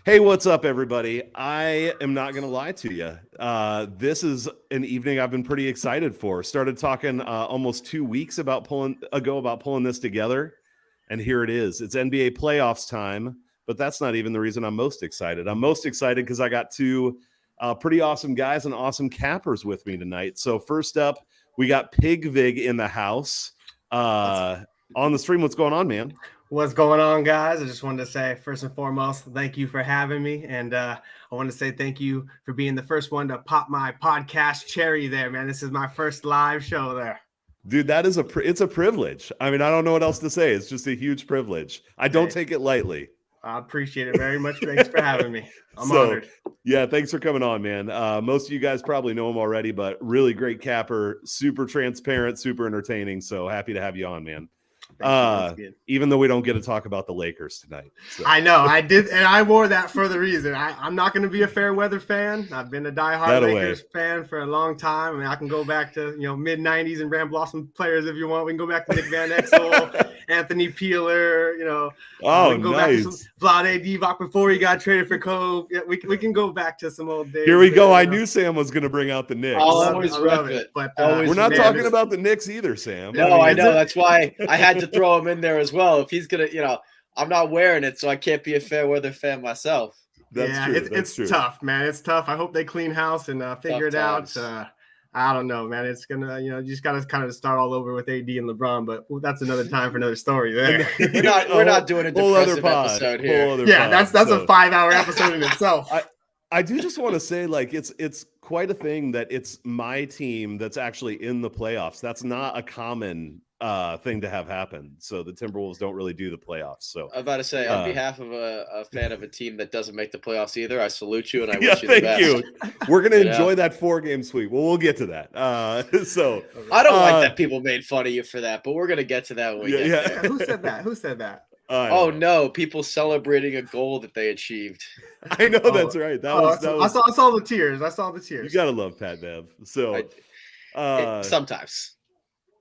Hey, what's up, everybody? I am not going to lie to you. This is an evening I've been pretty excited for. Started talking almost 2 weeks about pulling this together, and here it is. It's NBA playoffs time, but that's not even the reason I'm most excited. I'm most excited because I got two pretty awesome guys and awesome cappers with me tonight. So first up, we got PigVig in the house on the stream. What's going on, man? What's going on, guys? I just wanted to say, first and foremost, thank you for having me. And I want to say thank you for being the first one to pop my podcast cherry there, man. This is my first live show there. Dude, that is it's a privilege. I mean, I don't know what else to say. It's just a huge privilege. I don't take it lightly. I appreciate it very much. Thanks for having me. I'm honored. Yeah, thanks for coming on, man. Most of you guys probably know him already, but really great capper, super transparent, super entertaining. So happy to have you on, man. Even though we don't get to talk about the Lakers tonight. So. I know I did, and I wore that for the reason. I'm not going to be a fair weather fan. I've been a diehard Lakers fan for a long time. I mean, I can go back to mid '90s and Ram Blossom players if you want. We can go back to Nick Van Exel, Anthony Peeler. We can go back to some Vlade Divac before he got traded for Cove. Yeah, we can go back to some old days. Here we go. I knew Sam was going to bring out the Knicks. I'll always rep it. But we're not talking about the Knicks either, Sam. No, I know. That's why I had to throw him in there as well. If he's gonna, I'm not wearing it, so I can't be a fair weather fan myself. That's true. It's tough, man. It's tough. I hope they clean house and figure it out. I don't know, man. It's gonna, you just gotta kind of start all over with AD and LeBron, but that's another time for another story there. we're not doing a depressive episode here. That's a 5-hour episode in itself. I do just want to say, like, it's quite a thing that it's my team that's actually in the playoffs. That's not a common thing to have happen. So the Timberwolves don't really do the playoffs. So I was about to say, on behalf of a fan of a team that doesn't make the playoffs either, I salute you and I wish you the best. Thank you. We're gonna enjoy that 4-game sweep. Well, we'll get to that. So I don't like that people made fun of you for that, but we're gonna get to that when we get there. Who said that? Oh no, people celebrating a goal that they achieved. I know that's right. I saw the tears. You gotta love Pat Bev. So sometimes.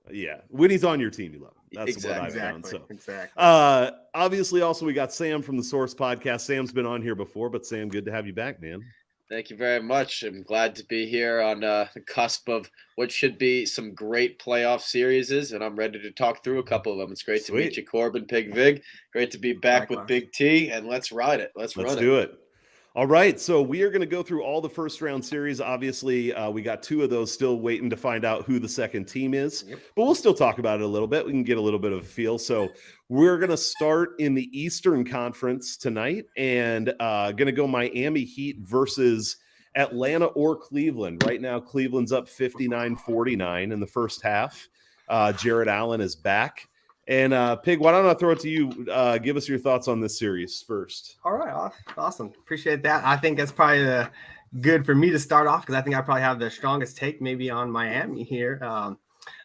Yeah, when he's on your team, you love him. That's what I've found. So, obviously, also we got Sam from the Source Podcast. Sam's been on here before, but Sam, good to have you back, man. Thank you very much. I'm glad to be here on the cusp of what should be some great playoff series, and I'm ready to talk through a couple of them. It's great to meet you, Corbin, Pig-Vig. Great to be back with Big T, and let's ride it. Let's do it. All right, so we are going to go through all the first-round series. Obviously, we got 2 of those still waiting to find out who the second team is, but we'll still talk about it a little bit. We can get a little bit of a feel. So we're going to start in the Eastern Conference tonight and going to go Miami Heat versus Atlanta or Cleveland. Right now, Cleveland's up 59-49 in the first half. Jared Allen is back. And Pig, why don't I throw it to you? Give us your thoughts on this series first. All right, awesome. Appreciate that. I think that's probably good for me to start off because I think I probably have the strongest take maybe on Miami here. I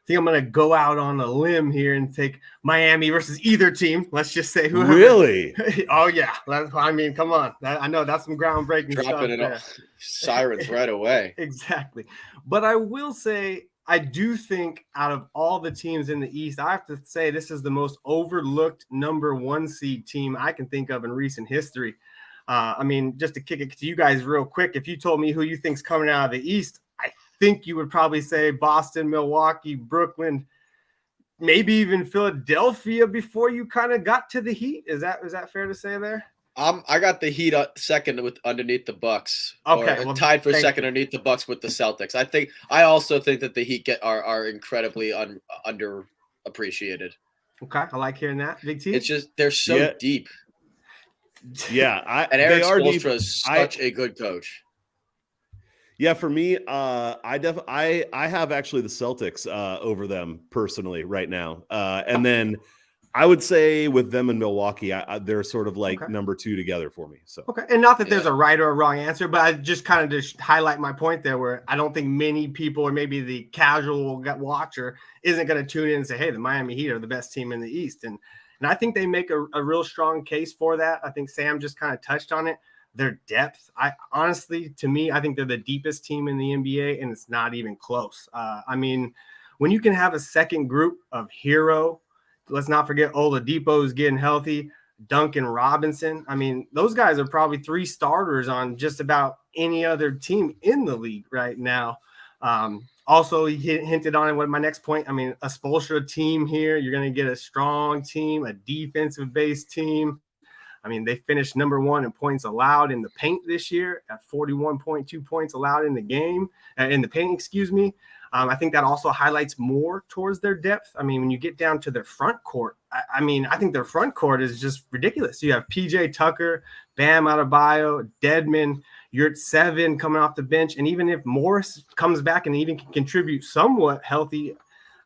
think I'm going to go out on a limb here and take Miami versus either team. Let's just say whoever. Really? Oh, yeah. I mean, come on. I know that's some groundbreaking stuff. Dropping it off. Sirens right away. Exactly. But I will say, I do think out of all the teams in the East, I have to say this is the most overlooked number 1 seed team I can think of in recent history. I mean, just to kick it to you guys real quick, if you told me who you think's coming out of the East, I think you would probably say Boston, Milwaukee, Brooklyn, maybe even Philadelphia before you kind of got to the Heat. Is that fair to say there? I got the Heat second with underneath the Bucks. Okay, tied for second underneath the Bucks with the Celtics. I also think that the Heat are incredibly underappreciated. Okay, I like hearing that. Big T. It's just they're so deep. Yeah, and Eric Spoelstra is such a good coach. Yeah, for me, I have actually the Celtics over them personally right now, and then. I would say with them in Milwaukee, they're sort of like number 2 together for me. So and not that there's a right or a wrong answer, but I just kind of just highlight my point there, where I don't think many people, or maybe the casual watcher, isn't going to tune in and say, "Hey, the Miami Heat are the best team in the East," and I think they make a real strong case for that. I think Sam just kind of touched on it. Their depth, to me, I think they're the deepest team in the NBA, and it's not even close. I mean, when you can have a second group of Hero. Let's not forget Oladipo is getting healthy. Duncan Robinson. I mean, those guys are probably 3 starters on just about any other team in the league right now. Also, he hinted on it. What my next point? I mean, a Spoelstra team here. You're going to get a strong team, a defensive-based team. I mean, they finished number 1 in points allowed in the paint this year at 41.2 points allowed in the game, in the paint, excuse me. I think that also highlights more towards their depth. I mean, when you get down to their front court, I think their front court is just ridiculous. You have PJ Tucker, Bam Adebayo, Dedmon. You're at 7 coming off the bench. And even if Morris comes back and even can contribute somewhat healthy,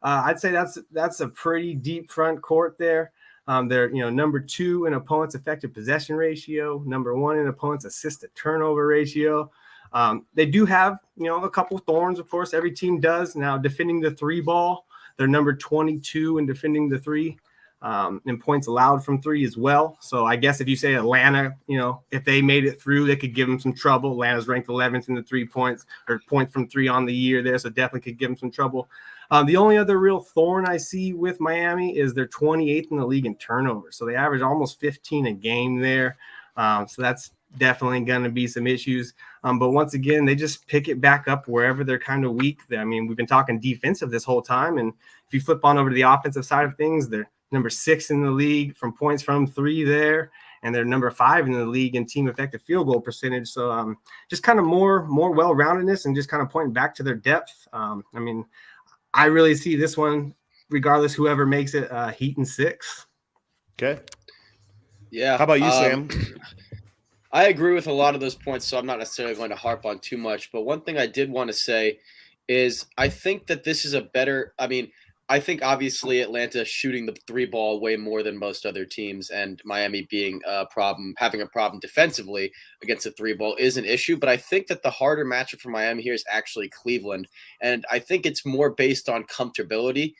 I'd say that's a pretty deep front court there. They're number 2 in opponents' effective possession ratio, number 1 in opponents' assist to turnover ratio. They do have a couple thorns, of course. Every team does. Now defending the 3 ball, they're number 22 in defending the 3, and points allowed from 3 as well. So I guess if you say Atlanta, if they made it through, they could give them some trouble. Atlanta's ranked 11th in the 3 points or points from 3 on the year there, so definitely could give them some trouble. The only other real thorn I see with Miami is they're 28th in the league in turnovers. So they average almost 15 a game there. So that's definitely going to be some issues. But once again, they just pick it back up wherever they're kind of weak. I mean, we've been talking defensive this whole time. And if you flip on over to the offensive side of things, they're number 6 in the league from points from 3 there. And they're number 5 in the league in team effective field goal percentage. So just kind of more well-roundedness and just kind of pointing back to their depth. I mean, I really see this one, regardless whoever makes it, Heat in 6. Okay. Yeah. How about you, Sam? I agree with a lot of those points, so I'm not necessarily going to harp on too much. But one thing I did want to say is I think that this is a better – I mean, I think obviously Atlanta shooting the 3 ball way more than most other teams, and Miami being having a problem defensively against the 3 ball is an issue. But I think that the harder matchup for Miami here is actually Cleveland, and I think it's more based on comfortability.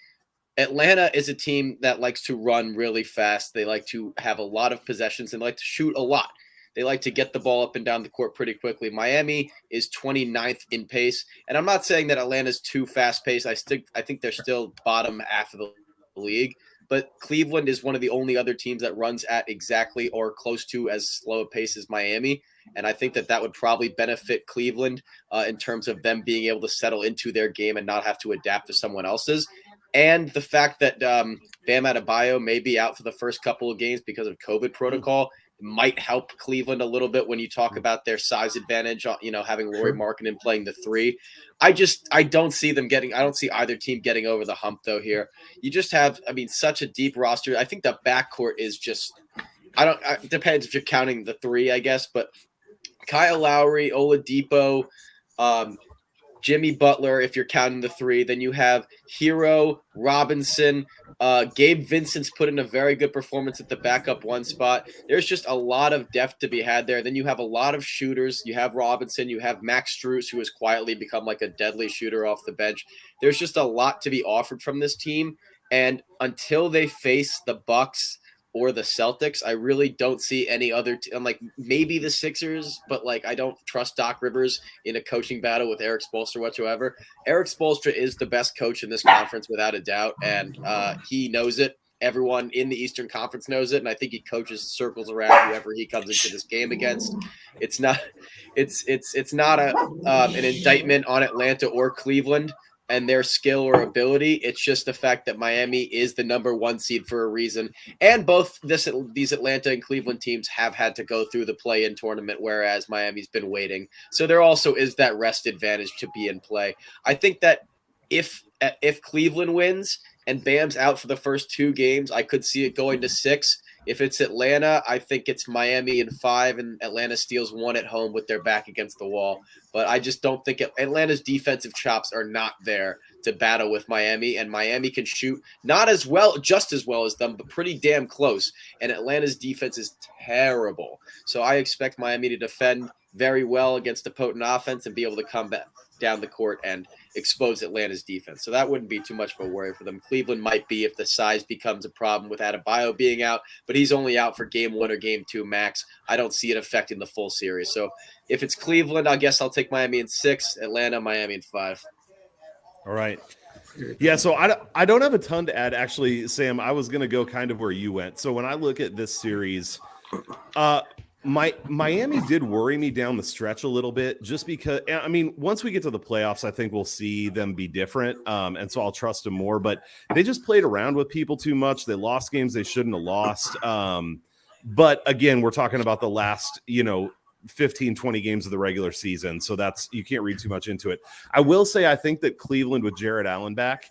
Atlanta is a team that likes to run really fast. They like to have a lot of possessions and like to shoot a lot. They like to get the ball up and down the court pretty quickly. Miami is 29th in pace. And I'm not saying that Atlanta's too fast-paced. I think they're still bottom half of the league. But Cleveland is one of the only other teams that runs at exactly or close to as slow a pace as Miami. And I think that would probably benefit Cleveland in terms of them being able to settle into their game and not have to adapt to someone else's. And the fact that Bam Adebayo may be out for the first couple of games because of COVID protocol might help Cleveland a little bit when you talk about their size advantage, having Lauri Markkanen playing the 3. I don't see either team getting over the hump though here. You just have, such a deep roster. I think the backcourt is just, it depends if you're counting the 3, I guess, but Kyle Lowry, Oladipo, Jimmy Butler, if you're counting the 3, then you have Hero, Robinson, Gabe Vincent's put in a very good performance at the backup 1 spot. There's just a lot of depth to be had there. Then you have a lot of shooters. You have Robinson. You have Max Strus, who has quietly become like a deadly shooter off the bench. There's just a lot to be offered from this team. And until they face the Bucks or the Celtics, I really don't see any other maybe the Sixers, but I don't trust Doc Rivers in a coaching battle with Eric Spoelstra whatsoever. Eric Spoelstra is the best coach in this conference without a doubt, and he knows it. Everyone in the Eastern Conference knows it, and I think he coaches circles around whoever he comes into this game against. It's not an indictment on Atlanta or Cleveland and their skill or ability. It's just the fact that Miami is the number 1 seed for a reason. And both these Atlanta and Cleveland teams have had to go through the play-in tournament, whereas Miami's been waiting. So there also is that rest advantage to be in play. I think that if Cleveland wins and Bam's out for the first 2 games, I could see it going to 6. If it's Atlanta, I think it's Miami in 5, and Atlanta steals 1 at home with their back against the wall. But I just don't think Atlanta's defensive chops are not there to battle with Miami, and Miami can shoot not as well, just as well as them, but pretty damn close. And Atlanta's defense is terrible. So I expect Miami to defend very well against a potent offense and be able to come back down the court and expose Atlanta's defense. So that wouldn't be too much of a worry for them. Cleveland might be if the size becomes a problem with Adebayo being out, but he's only out for game 1 or game 2 max. I don't see it affecting the full series. So if it's Cleveland, I guess I'll take Miami in 6, Atlanta, Miami in 5. All right. Yeah, so I don't have a ton to add. Actually, Sam, I was going to go kind of where you went. So when I look at this series, Miami did worry me down the stretch a little bit, just because, I mean, once we get to the playoffs, I think we'll see them be different. And so I'll trust them more, but they just played around with people too much. They lost games they shouldn't have lost. But again, we're talking about the last, 15, 20 games of the regular season. So you can't read too much into it. I will say, I think that Cleveland with Jared Allen back,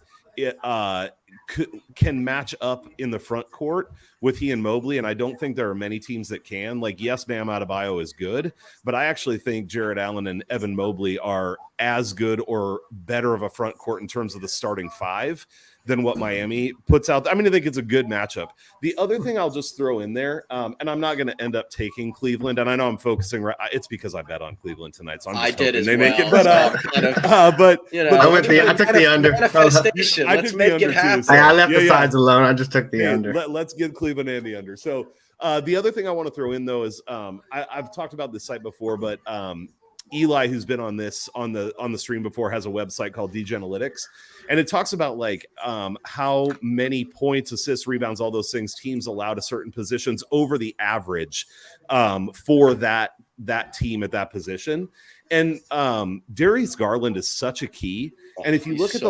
can match up in the front court with he and Mobley. And I don't think there are many teams that can. Like, yes, Bam Adebayo is good, but I actually think Jared Allen and Evan Mobley are as good or better of a front court in terms of the starting five than what Miami puts out. I mean, I think it's a good matchup. The other thing I'll just throw in there, and I'm not going to end up taking Cleveland, and I know I'm focusing right. It's because I bet on Cleveland tonight, so I'm just hoping they make it. But I took the under. Let's make it happen. I left the sides alone. I just took the under. Let's give Cleveland and the under. So the other thing I want to throw in though is I've talked about this site before, but Eli, who's been on the stream before, has a website called DGenalytics, and it talks about like how many points, assists, rebounds, all those things teams allow to certain positions over the average for that team at that position. And Darius Garland is such a key. And if you look at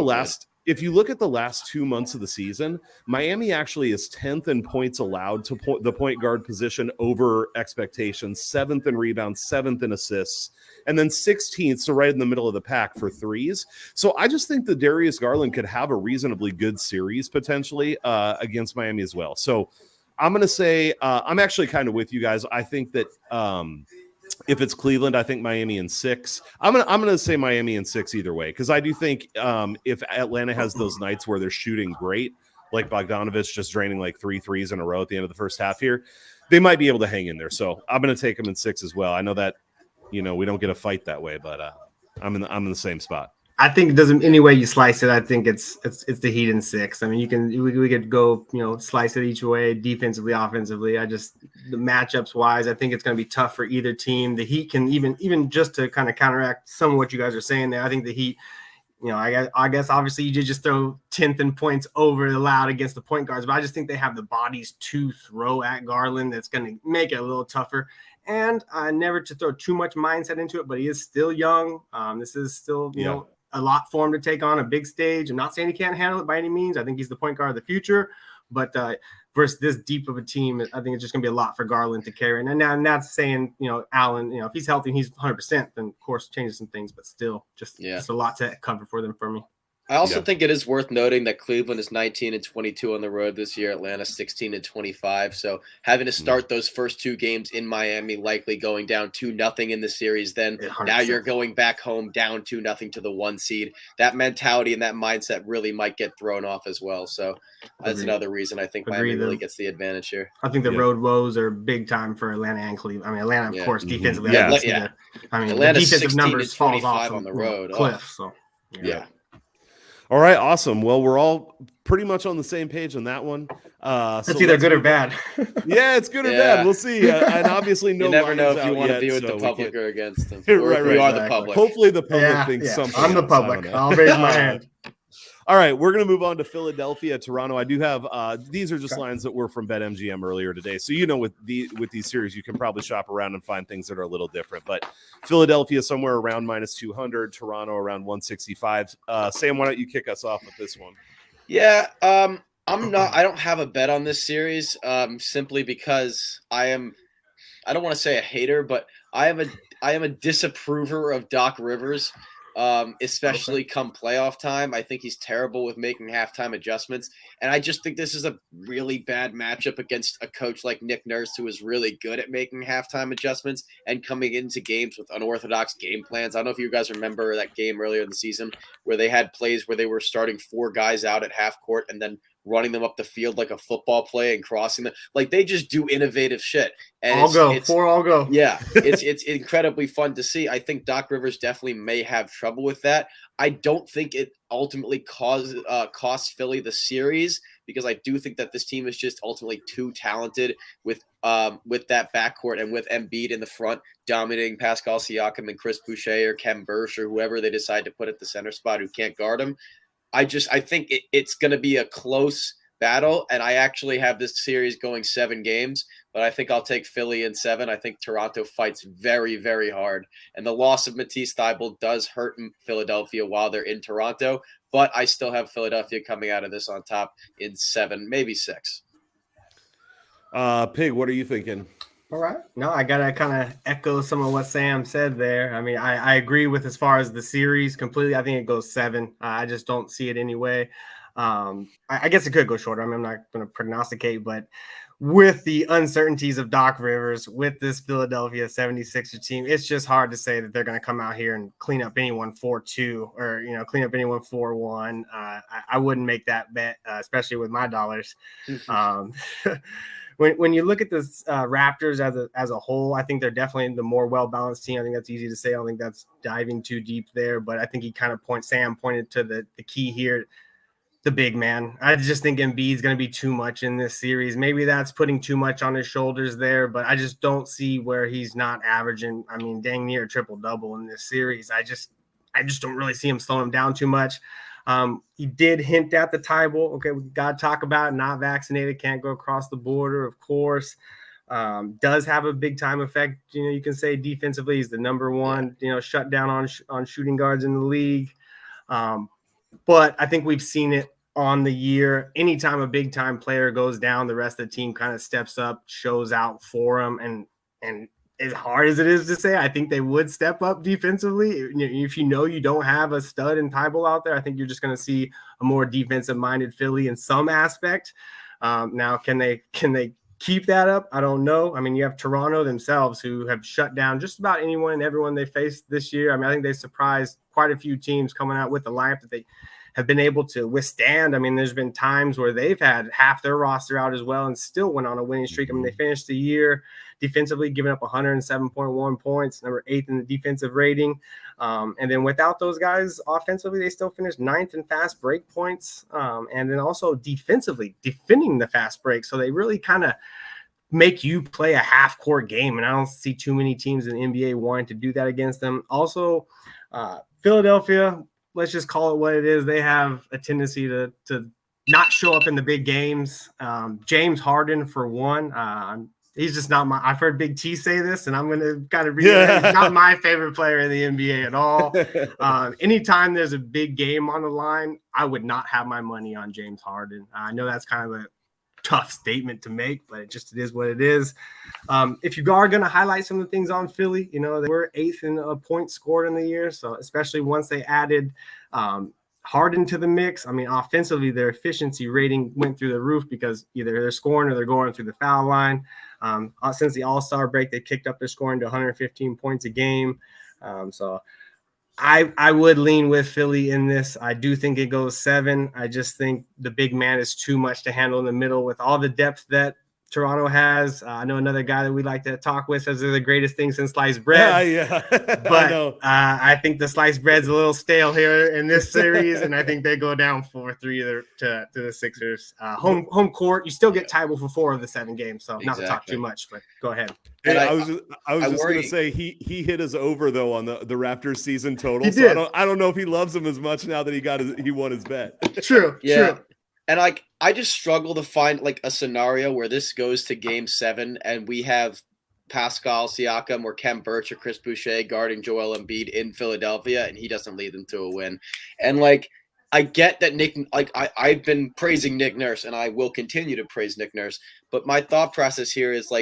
the last 2 months of the season, Miami actually is 10th in points allowed to the point guard position over expectations, 7th in rebounds, 7th in assists, and then 16th, so right in the middle of the pack for threes. So I just think that Darius Garland could have a reasonably good series potentially against Miami as well. So I'm going to say I'm actually kind of with you guys. I think that if it's Cleveland, I think Miami in 6. I'm gonna say Miami in 6 either way, because I do think if Atlanta has those nights where they're shooting great, like Bogdanovich just draining like 3 threes in a row at the end of the first half here, they might be able to hang in there. So I'm gonna take them in 6 as well. I know that we don't get a fight that way, but I'm in the same spot. I think it doesn't, any way you slice it, I think it's the Heat in 6. I mean, we could go, slice it each way, defensively, offensively. The matchups wise, I think it's going to be tough for either team. The Heat can even just to kind of counteract some of what you guys are saying there. I think the Heat, I guess obviously you did just throw 10th in points over allowed against the point guards, but I just think they have the bodies to throw at Garland. That's going to make it a little tougher. And never to throw too much mindset into it, but he is still young. This is still, a lot for him to take on a big stage. I'm not saying he can't handle it by any means. I think he's the point guard of the future, but versus this deep of a team, I think it's just going to be a lot for Garland to carry. And I'm not saying, Allen, if he's healthy and he's 100%, then of course changes some things, but still just a lot to cover for them for me. I also think it is worth noting that Cleveland is 19-22 on the road this year. Atlanta 16-25. So having to start those first 2 games in Miami, likely going down 2-0 in the series. Then 100%. Now you're going back home down 2-0 to the 1 seed. That mentality and that mindset really might get thrown off as well. So that's another reason I think Miami really gets the advantage here. I think the road woes are big time for Atlanta and Cleveland. I mean, Atlanta, of course, defensively. I mean, Atlanta's the defensive numbers falls off on the road. Cliff. So yeah. All right, awesome. Well, we're all pretty much on the same page on that one. It's either good or bad. Yeah, it's good or bad. We'll see. And obviously, you never know if you want to be with the public or against them. Right. We are the public. Hopefully, the public thinks something. I'm the public. I'll raise my hand. All right, we're going to move on to Philadelphia, Toronto. I do have these are just lines that were from BetMGM earlier today. So with these series, you can probably shop around and find things that are a little different. But Philadelphia somewhere around -200, Toronto around 165. Sam, why don't you kick us off with this one? Yeah, I don't have a bet on this series simply because I don't want to say a hater, but I am a disapprover of Doc Rivers. Especially come playoff time. I think he's terrible with making halftime adjustments. And I just think this is a really bad matchup against a coach like Nick Nurse, who is really good at making halftime adjustments and coming into games with unorthodox game plans. I don't know if you guys remember that game earlier in the season where they had plays where they were starting 4 guys out at half court and then running them up the field like a football play and crossing them. Like, they just do innovative shit. And all go. Yeah, it's incredibly fun to see. I think Doc Rivers definitely may have trouble with that. I don't think it ultimately costs Philly the series, because I do think that this team is just ultimately too talented with that backcourt and with Embiid in the front dominating Pascal Siakam and Chris Boucher or Kem Burch or whoever they decide to put at the center spot who can't guard him. I think it's going to be a close battle, and I actually have this series going 7 games, but I think I'll take Philly in 7. I think Toronto fights very, very hard, and the loss of Matisse Thybulle does hurt Philadelphia while they're in Toronto, but I still have Philadelphia coming out of this on top in 7, maybe 6. Pig, what are you thinking? All right. No, I got to kind of echo some of what Sam said there. I mean, I agree with as far as the series completely. I think it goes 7. I just don't see it anyway. I guess it could go shorter. I mean, I'm not going to prognosticate, but with the uncertainties of Doc Rivers, with this Philadelphia 76er team, it's just hard to say that they're going to come out here and clean up anyone 4-2 or, clean up anyone 4-1. I wouldn't make that bet, especially with my dollars. When you look at the Raptors as a whole, I think they're definitely the more well-balanced team. I think that's easy to say. I don't think that's diving too deep there, but I think Sam pointed to the key here, the big man. I just think Embiid's going to be too much in this series. Maybe that's putting too much on his shoulders there, but I just don't see where he's not averaging, dang near a triple-double in this series. I just don't really see him slowing him down too much. He did hint at the Thybulle. Okay, we got to talk about it. Not vaccinated, can't go across the border, of course. Does have a big time effect. You can say defensively, he's the number one, shut down on shooting guards in the league. But I think we've seen it on the year. Anytime a big time player goes down, the rest of the team kind of steps up, shows out for him. And as hard as it is to say, I think they would step up defensively. If you don't have a stud in Thybulle out there, I think you're just going to see a more defensive-minded Philly in some aspect. Now, can they keep that up? I don't know. You have Toronto themselves who have shut down just about anyone and everyone they faced this year. I think they surprised quite a few teams coming out with the lineup that they have been able to withstand. There's been times where they've had half their roster out as well and still went on a winning streak. They finished the year defensively, giving up 107.1 points, number 8th in the defensive rating. And then without those guys, offensively, they still finished 9th in fast break points. And then also defensively, defending the fast break. So they really kind of make you play a half-court game. And I don't see too many teams in the NBA wanting to do that against them. Also, Philadelphia, let's just call it what it is. They have a tendency to not show up in the big games. James Harden, for one, he's just not my – I've heard Big T say this, and I'm going to kind of reiterate. He's not my favorite player in the NBA at all. Anytime there's a big game on the line, I would not have my money on James Harden. I know that's kind of a tough statement to make, but it is what it is. If you are going to highlight some of the things on Philly, they were 8th in points scored in the year. So especially once they added Harden to the mix, offensively, their efficiency rating went through the roof because either they're scoring or they're going through the foul line. Since the All-Star break, they kicked up their scoring to 115 points a game. So I would lean with Philly in this. I do think it goes 7. I just think the big man is too much to handle in the middle with all the depth that Toronto has. I know another guy that we like to talk with says they're the greatest thing since sliced bread. Yeah. But I think the sliced bread's a little stale here in this series, and I think they go down 4-3 to the Sixers. Home court, you still get Thybulle for 4 of the 7 games, so not to talk too much, but go ahead. Hey, I was just going to say he hit us over though on the Raptors season total. He so did. I don't know if he loves him as much now that he won his bet. True. And I just struggle to find a scenario where this goes to game 7 and we have Pascal Siakam or Kem Birch or Chris Boucher guarding Joel Embiid in Philadelphia and he doesn't lead them to a win. And I get that Nick, I've been praising Nick Nurse and I will continue to praise Nick Nurse, but my thought process here is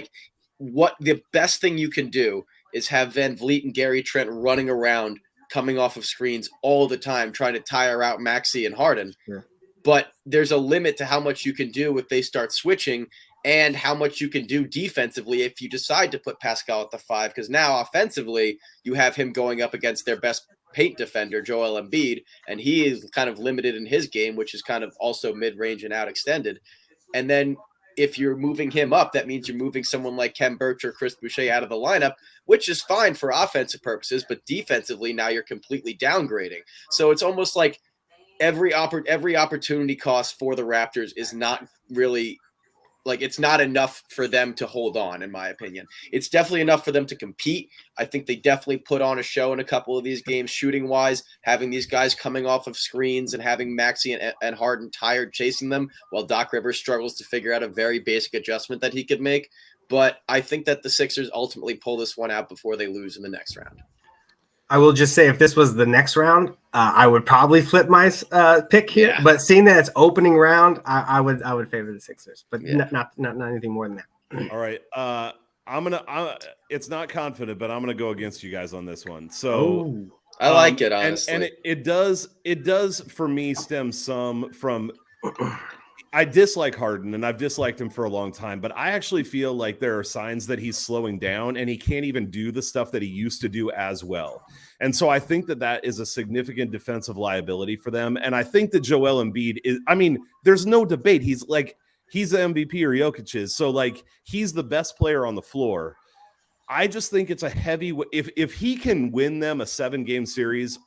what the best thing you can do is have Van Vliet and Gary Trent running around coming off of screens all the time, trying to tire out Maxey and Harden. Sure. But there's a limit to how much you can do if they start switching and how much you can do defensively if you decide to put Pascal at the 5. Because now offensively, you have him going up against their best paint defender, Joel Embiid, and he is kind of limited in his game, which is kind of also mid-range and out extended. And then if you're moving him up, that means you're moving someone like Kem Birch or Chris Boucher out of the lineup, which is fine for offensive purposes, but defensively now you're completely downgrading. So it's almost like every opportunity cost for the Raptors is not really like it's not enough for them to hold on, in my opinion. It's definitely enough for them to compete. I think they definitely put on a show in a couple of these games, shooting wise, having these guys coming off of screens and having Maxey and Harden tired chasing them, while Doc Rivers struggles to figure out a very basic adjustment that he could make. But I think that the Sixers ultimately pull this one out before they lose in the next round. I will just say, if this was the next round, I would probably flip my pick here. Yeah. But seeing that it's opening round, I would favor the Sixers, but not anything more than that. All right. It's not confident, but I'm gonna go against you guys on this one. So I like it, honestly. And it does for me stem some from I dislike Harden, and I've disliked him for a long time, but I actually feel like there are signs that he's slowing down and he can't even do the stuff that he used to do as well. And so I think that is a significant defensive liability for them. And I think that Joel Embiid is, I mean, there's no debate. He's the MVP or Jokic is. So like, he's the best player on the floor. I just think it's a heavy, if he can win them a 7-game series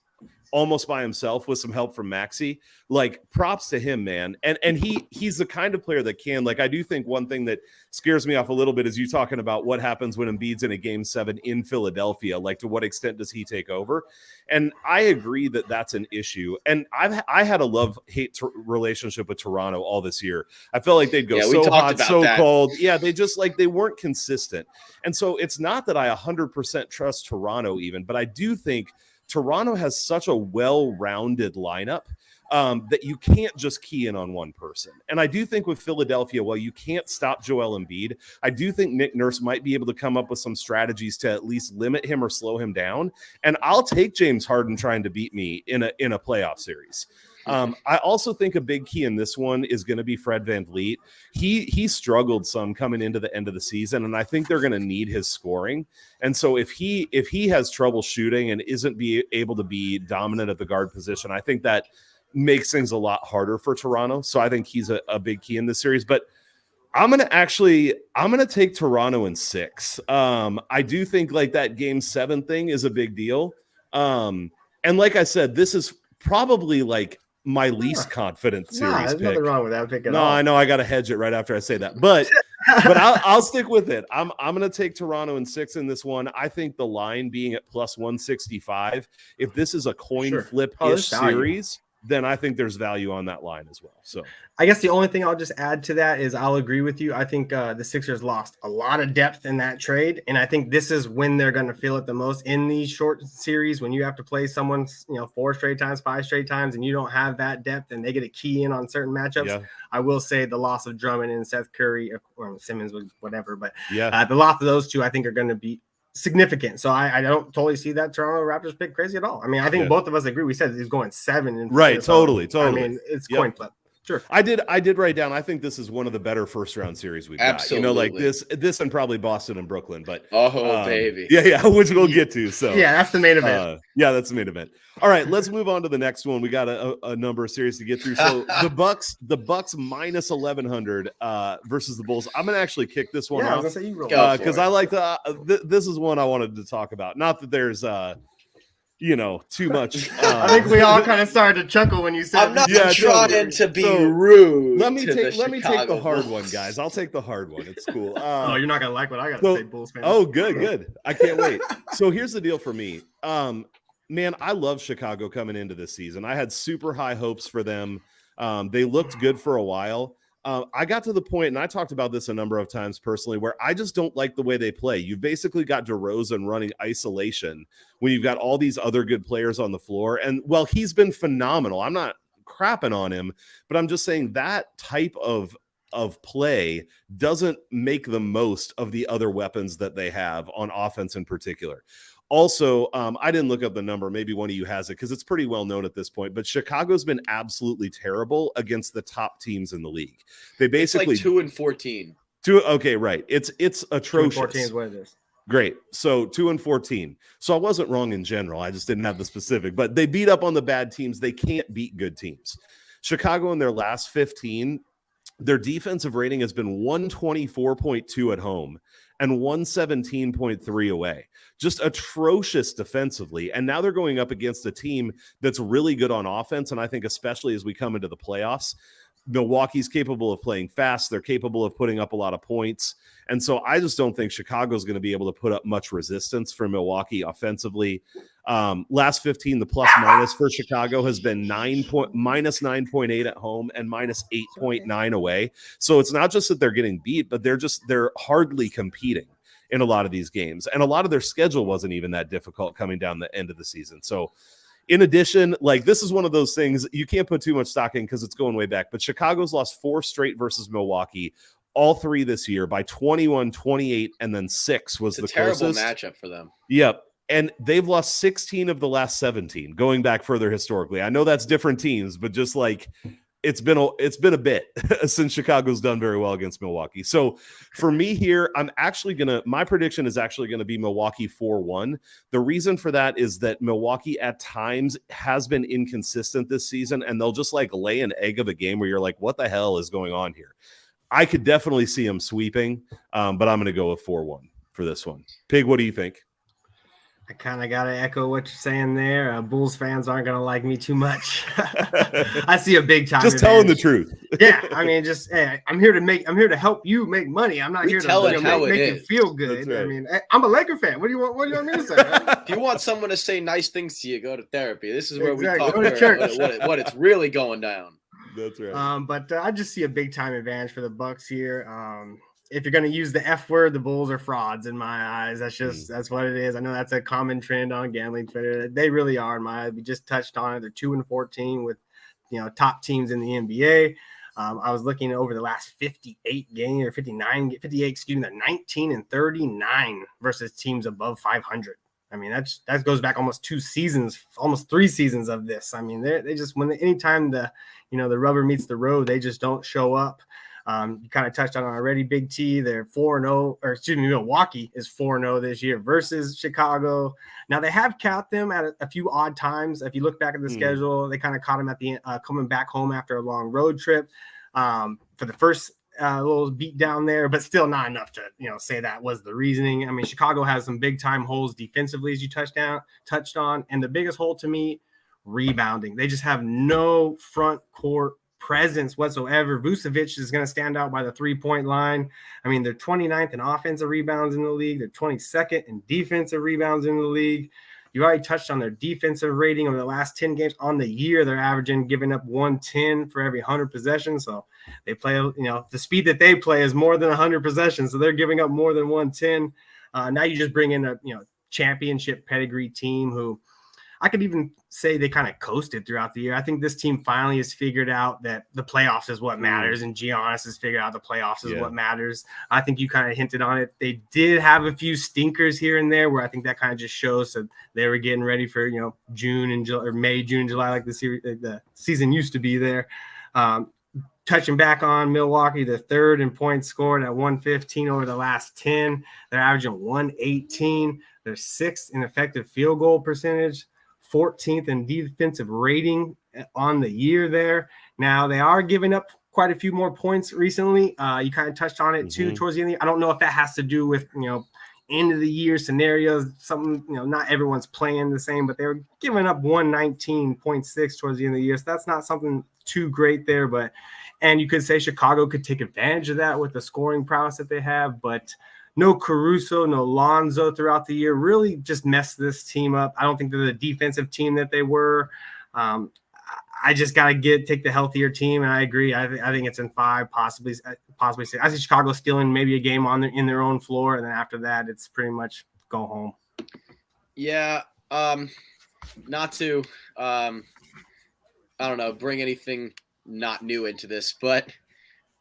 almost by himself with some help from Maxey, like, props to him, man. And he's the kind of player that can, like, I do think one thing that scares me off a little bit is you talking about what happens when Embiid's in a game 7 in Philadelphia. Like, to what extent does he take over? And I agree that that's an issue. And I had a love-hate relationship with Toronto all this year. I felt like they'd go so hot, so cold. Yeah, they just, like, they weren't consistent. And so it's not that I 100% trust Toronto even, but I do think Toronto has such a well-rounded lineup that you can't just key in on one person. And I do think with Philadelphia, while you can't stop Joel Embiid, I do think Nick Nurse might be able to come up with some strategies to at least limit him or slow him down. And I'll take James Harden trying to beat me in a playoff series. I also think a big key in this one is going to be Fred VanVleet. He struggled some coming into the end of the season, and I think they're going to need his scoring. And so if he has trouble shooting and isn't able to be dominant at the guard position, I think that makes things a lot harder for Toronto. So I think he's a big key in this series. But I'm going to take Toronto in 6. I do think like that game 7 thing is a big deal. And like I said, this is probably like my least confident series there's nothing wrong with that pick at all. No, I know I got to hedge it right after I say that, but I'll stick with it. I'm going to take Toronto in 6 in this one. I think the line being at plus 165, if this is a coin flip-ish series, then I think there's value on that line as well. So I guess the only thing I'll just add to that is I'll agree with you. I think the Sixers lost a lot of depth in that trade, and I think this is when they're going to feel it the most in these short series, when you have to play someone 4 straight times, 5 straight times, and you don't have that depth, and they get a key in on certain matchups. Yeah. I will say the loss of Drummond and Seth Curry, or Simmons, whatever, but the loss of those two I think are going to be significant. So I don't totally see that Toronto Raptors pick crazy at all. I mean, I think both of us agree. We said he's going 7. Right. Totally. I mean, it's coin flip. Sure. I did write down, I think this is one of the better first round series we've got. You know, like this and probably Boston and Brooklyn, but baby. Yeah, which we'll get to. So yeah, that's the main event. That's the main event. All right, let's move on to the next one. We got a number of series to get through. So the Bucks minus 1100 versus the Bulls. I'm gonna actually kick this one off because I like this is one I wanted to talk about. Not that there's too much. I think we all kind of started to chuckle when you said, I'm not trying to be rude. Let me take the hard one, guys. I'll take the hard one. It's cool. You're not going to like what I got to say, Bulls fans. Oh, good. I can't wait. So here's the deal for me. Man, I love Chicago coming into this season. I had super high hopes for them. They looked good for a while. I got to the point, and I talked about this a number of times personally, where I just don't like the way they play. You've basically got DeRozan running isolation when you've got all these other good players on the floor. And, well, he's been phenomenal. I'm not crapping on him, but I'm just saying that type of play doesn't make the most of the other weapons that they have on offense in particular. Also, I didn't look up the number. Maybe one of you has it because it's pretty well known at this point. But Chicago's been absolutely terrible against the top teams in the league. They basically it's like 2-14. Okay, right. It's atrocious. 14 is what it is. Great. So 2-14. So I wasn't wrong in general. I just didn't have the specific. But they beat up on the bad teams. They can't beat good teams. Chicago in their last 15, their defensive rating has been 124.2 at home and 117.3 away. Just atrocious defensively. And now they're going up against a team that's really good on offense. And I think especially as we come into the playoffs, Milwaukee's capable of playing fast. They're capable of putting up a lot of points. And so I just don't think Chicago's going to be able to put up much resistance for Milwaukee offensively. Last 15, the plus minus for Chicago has been minus 9.8 at home and minus 8.9 away. So it's not just that they're getting beat, but they're hardly competing in a lot of these games. And a lot of their schedule wasn't even that difficult coming down the end of the season. So in addition, like, this is one of those things you can't put too much stock in because it's going way back. But Chicago's lost 4 straight versus Milwaukee, all 3 this year by 21, 28, and then 6 was the terrible closest matchup for them. Yep. And they've lost 16 of the last 17, going back further historically. I know that's different teams, but just like it's been a bit since Chicago's done very well against Milwaukee. So for me here, my prediction is actually going to be Milwaukee 4-1. The reason for that is that Milwaukee at times has been inconsistent this season, and they'll just like lay an egg of a game where you're like, what the hell is going on here? I could definitely see them sweeping, but I'm going to go with 4-1 for this one. Pig, what do you think? I kind of got to echo what you're saying there. Bulls fans aren't going to like me too much. I see a big time. Just telling the truth. Yeah, I mean, hey, I'm here to help you make money. I'm not here to make you feel good. Right. I mean, I'm a Laker fan. What do you want me to say? If you want someone to say nice things to you, go to therapy. This is where we talk what it's really going down. That's right. But I just see a big time advantage for the Bucks here. If you're going to use the F word, the Bulls are frauds in my eyes. That's what it is. I know that's a common trend on gambling Twitter. They really are in my eyes. We just touched on it. They're 2-14 with, top teams in the NBA. I was looking over the last 58 games or 58, they're 19-39 versus teams above 500. I mean, that goes back almost 2 seasons, almost 3 seasons of this. I mean, they just, anytime the rubber meets the road, they just don't show up. You kind of touched on it already, Big T. They're 4-0, or excuse me, Milwaukee is 4-0 this year versus Chicago. Now they have caught them at a few odd times. If you look back at the schedule, they kind of caught them at the end, coming back home after a long road trip for the first little beat down there, but still not enough to say that was the reasoning. I mean, Chicago has some big time holes defensively, as you touched on, and the biggest hole to me, rebounding. They just have no front court presence whatsoever. Vucevic is going to stand out by the 3-point line. I mean, they're 29th in offensive rebounds in the league. They're 22nd in defensive rebounds in the league. You already touched on their defensive rating over the last 10 games. On the year, they're averaging giving up 110 for every 100 possessions. So they play, the speed that they play is more than 100 possessions. So they're giving up more than 110. Now you just bring in a, championship pedigree team who I could even say they kind of coasted throughout the year. I think this team finally has figured out that the playoffs is what matters, and Giannis has figured out the playoffs is what matters. I think you kind of hinted on it. They did have a few stinkers here and there where I think that kind of just shows that they were getting ready for, June and July, or May, June, and July, like the season used to be there. Touching back on Milwaukee, the third in points scored at 115 over the last 10. They're averaging 118. They're 6th in effective field goal percentage, 14th in defensive rating on the year there. Now, they are giving up quite a few more points recently. You kind of touched on it, too, towards the end. I don't know if that has to do with, end of the year scenarios. Something, not everyone's playing the same, but they were giving up 119.6 towards the end of the year. So that's not something too great there. And you could say Chicago could take advantage of that with the scoring prowess that they have, but no Caruso, no Lonzo throughout the year really just messed this team up. I don't think they're the defensive team that they were. I just got to take the healthier team, and I agree. I think it's in 5, possibly 6. I see Chicago stealing maybe a game in their own floor, and then after that, it's pretty much go home. Yeah, not to bring anything not new into this, but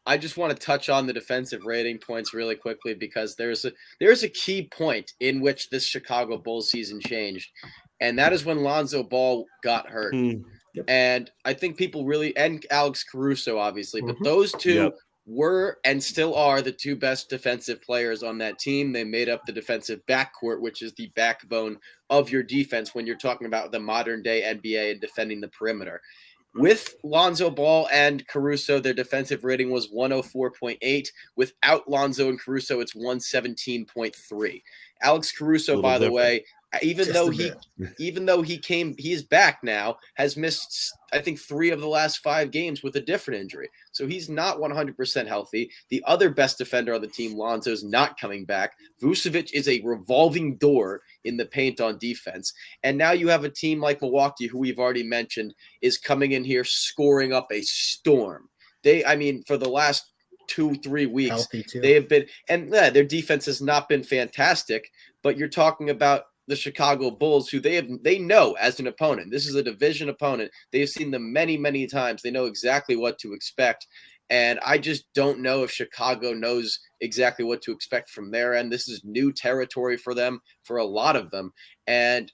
I just want to touch on the defensive rating points really quickly because there's a key point in which this Chicago Bulls season changed, and that is when Lonzo Ball got hurt. Yep. And I think people really, and Alex Caruso obviously, but those two were and still are the 2 best defensive players on that team. They made up the defensive backcourt, which is the backbone of your defense when you're talking about the modern day NBA and defending the perimeter. With Lonzo Ball and Caruso, their defensive rating was 104.8. Without Lonzo and Caruso, it's 117.3. Alex Caruso, by the way, even though he is back now, has missed, I think, 3 of the last 5 games with a different injury. So he's not 100% healthy. The other best defender on the team, Lonzo's not coming back. Vucevic is a revolving door in the paint on defense. And now you have a team like Milwaukee, who we've already mentioned, is coming in here scoring up a storm. For the last 2-3 weeks, they have been, and their defense has not been fantastic, but you're talking about the Chicago Bulls, who they know as an opponent. This is a division opponent. They've seen them many, many times. They know exactly what to expect. And I just don't know if Chicago knows exactly what to expect from their end. This is new territory for them, for a lot of them. And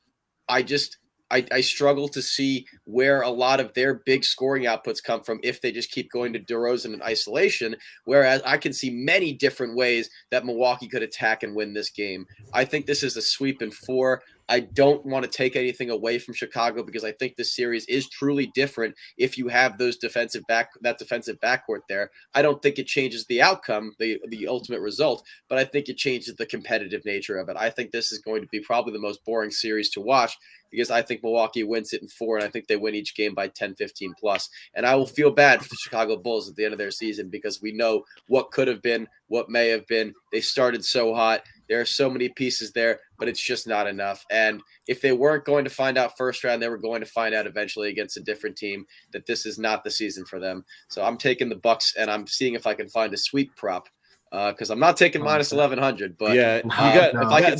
I struggle to see where a lot of their big scoring outputs come from if they just keep going to DeRozan in isolation, whereas I can see many different ways that Milwaukee could attack and win this game. I think this is a sweep in 4. I don't want to take anything away from Chicago because I think this series is truly different if you have that defensive backcourt there. I don't think it changes the outcome, the ultimate result, but I think it changes the competitive nature of it. I think this is going to be probably the most boring series to watch because I think Milwaukee wins it in 4, and I think they win each game by 10, 15 plus. And I will feel bad for the Chicago Bulls at the end of their season because we know what could have been, what may have been. They started so hot. There are so many pieces there, but it's just not enough. And if they weren't going to find out first round, they were going to find out eventually against a different team that this is not the season for them. So I'm taking the Bucks, and I'm seeing if I can find a sweep prop because I'm not taking minus 1100. But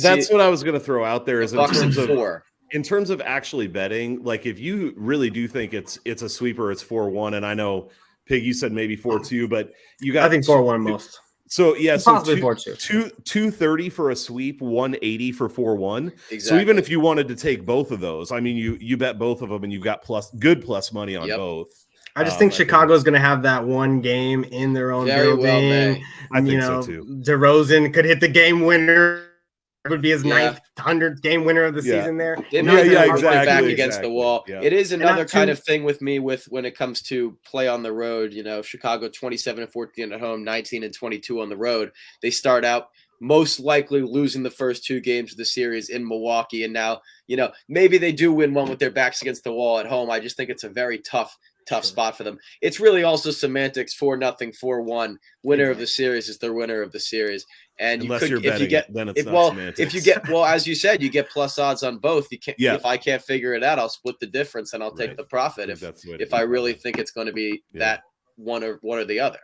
that's what I was going to throw out there. Is Bucks in 4. In terms of actually betting, like if you really do think it's a sweeper, it's 4-1, and I know Pig, you said maybe 4-2, but you got I think 4-1 most. So yeah, so possibly 4-2. 230 for a sweep, 180 for 4-1. Exactly. So even if you wanted to take both of those, I mean, you bet both of them, and you've got good plus money on both. I just think Chicago's going to have that one game in their own building. Well, I think so too. DeRozan could hit the game winner. It would be his 900th game winner of the season there. Exactly. Back against the wall. Yeah. It is another kind of thing with me when it comes to play on the road. You know, Chicago 27-14 at home, 19-22 on the road. They start out most likely losing the first 2 games of the series in Milwaukee, and now maybe they do win one with their backs against the wall at home. I just think it's a very tough spot for them. It's really also semantics. 4-0, 4-1. Winner of the series is the winner of the series. And unless you're betting, then it's not semantics. If you get, as you said, you get plus odds on both. You can't. If I can't figure it out, I'll split the difference and I'll take the profit. If I really think it's going to be that one or the other.